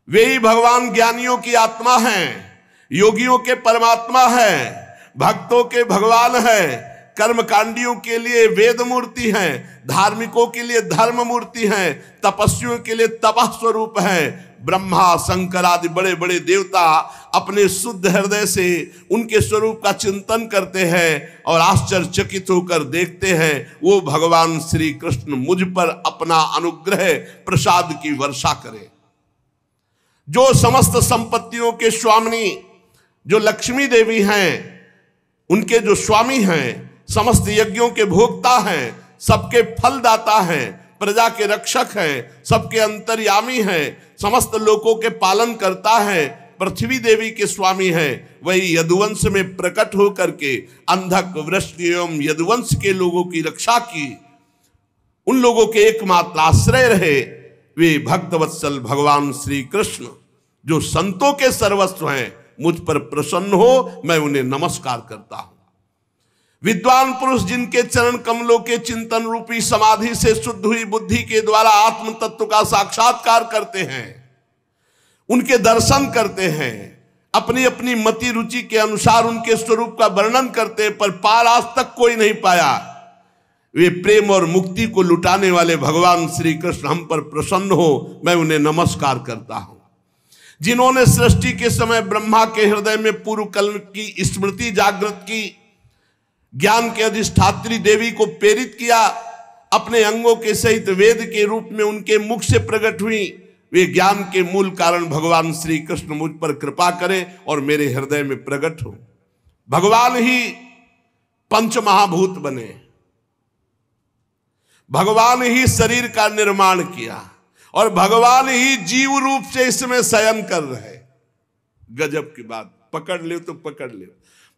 वे ही भगवान ज्ञानियों की आत्मा हैं, योगियों के परमात्मा है, भक्तों के भगवान है, कर्मकांडियों के लिए वेद मूर्ति है, धार्मिकों के लिए धर्म मूर्ति है, तपस्वियों के लिए तपः स्वरूप है। ब्रह्मा, शंकर आदि बड़े बड़े देवता अपने शुद्ध हृदय से उनके स्वरूप का चिंतन करते हैं और आश्चर्यचकित होकर देखते हैं वो भगवान श्री कृष्ण मुझ पर अपना अनुग्रह प्रसाद की वर्षा करें। जो समस्त संपत्तियों के स्वामिनी जो लक्ष्मी देवी हैं, उनके जो स्वामी हैं, समस्त यज्ञों के भोक्ता हैं, सबके फलदाता हैं, प्रजा के रक्षक हैं, सबके अंतर्यामी हैं, समस्त लोकों के पालन करता है, पृथ्वी देवी के स्वामी हैं, वही यदुवंश में प्रकट होकर के अंधक, वृष्ण एवं यदुवंश के लोगों की रक्षा की, उन लोगों के एकमात्र आश्रय रहे वे भक्तवत्सल भगवान श्री कृष्ण, जो संतों के सर्वस्व हैं। मुझ पर प्रसन्न हो, मैं उन्हें नमस्कार करता हूं। विद्वान पुरुष जिनके चरण कमलों के चिंतन रूपी समाधि से शुद्ध हुई बुद्धि के द्वारा आत्म तत्व का साक्षात्कार करते हैं, उनके दर्शन करते हैं, अपनी अपनी मति रुचि के अनुसार उनके स्वरूप का वर्णन करते हैं, पर पार आज तक कोई नहीं पाया। वे प्रेम और मुक्ति को लुटाने वाले भगवान श्री कृष्ण हम पर प्रसन्न हो, मैं उन्हें नमस्कार करता हूं। जिन्होंने सृष्टि के समय ब्रह्मा के हृदय में पूर्व कल्प की स्मृति जागृत की, ज्ञान के अधिष्ठात्री देवी को प्रेरित किया, अपने अंगों के सहित वेद के रूप में उनके मुख से प्रकट हुई, वे ज्ञान के मूल कारण भगवान श्री कृष्ण मुझ पर कृपा करें और मेरे हृदय में प्रकट हो। भगवान ही पंच महाभूत बने, भगवान ही शरीर का निर्माण किया और भगवान ही जीव रूप से इसमें शयन कर रहे। गजब की बात, पकड़ ले तो पकड़ ले।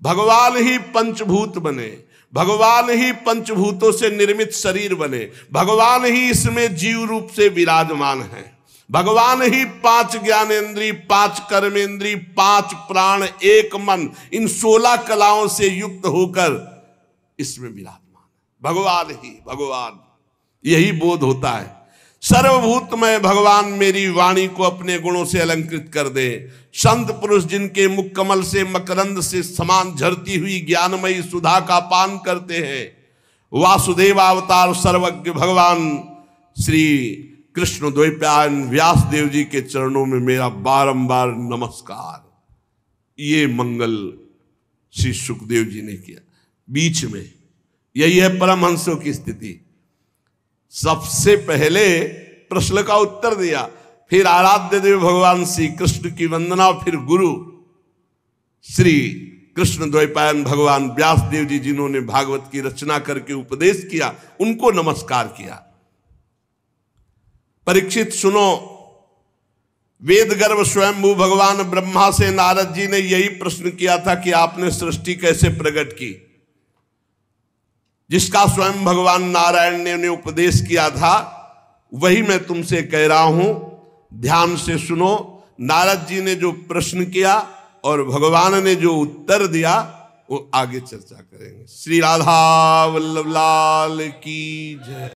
भगवान ही पंचभूत बने, भगवान ही पंचभूतों से निर्मित शरीर बने, भगवान ही इसमें जीव रूप से विराजमान है, भगवान ही 5 ज्ञानेंद्री, 5 कर्मेंद्री, 5 प्राण, 1 मन, इन 16 कलाओं से युक्त होकर इसमें विराजमान है। भगवान ही भगवान, यही बोध होता है। सर्वभूतमय भगवान मेरी वाणी को अपने गुणों से अलंकृत कर दे। संत पुरुष जिनके मुख कमल से मकरंद से समान झरती हुई ज्ञानमयी सुधा का पान करते हैं, वासुदेव अवतार सर्वज्ञ भगवान श्री कृष्ण द्वैपायन व्यास देव जी के चरणों में मेरा बारंबार नमस्कार। ये मंगल श्री सुखदेव जी ने किया। बीच में यही है परमहंसों की स्थिति। सबसे पहले प्रश्न का उत्तर दिया, फिर आराध्य देव भगवान श्री कृष्ण की वंदना, फिर गुरु श्री कृष्ण द्वैपायन भगवान व्यास देव जी जिन्होंने भागवत की रचना करके उपदेश किया, उनको नमस्कार किया। परीक्षित सुनो, वेद गर्भ स्वयंभू भगवान ब्रह्मा से नारद जी ने यही प्रश्न किया था कि आपने सृष्टि कैसे प्रकट की, जिसका स्वयं भगवान नारायण ने उन्हें उपदेश किया था, वही मैं तुमसे कह रहा हूं। ध्यान से सुनो। नारद जी ने जो प्रश्न किया और भगवान ने जो उत्तर दिया, वो आगे चर्चा करेंगे। श्री राधा वल्लभ लाल की जय।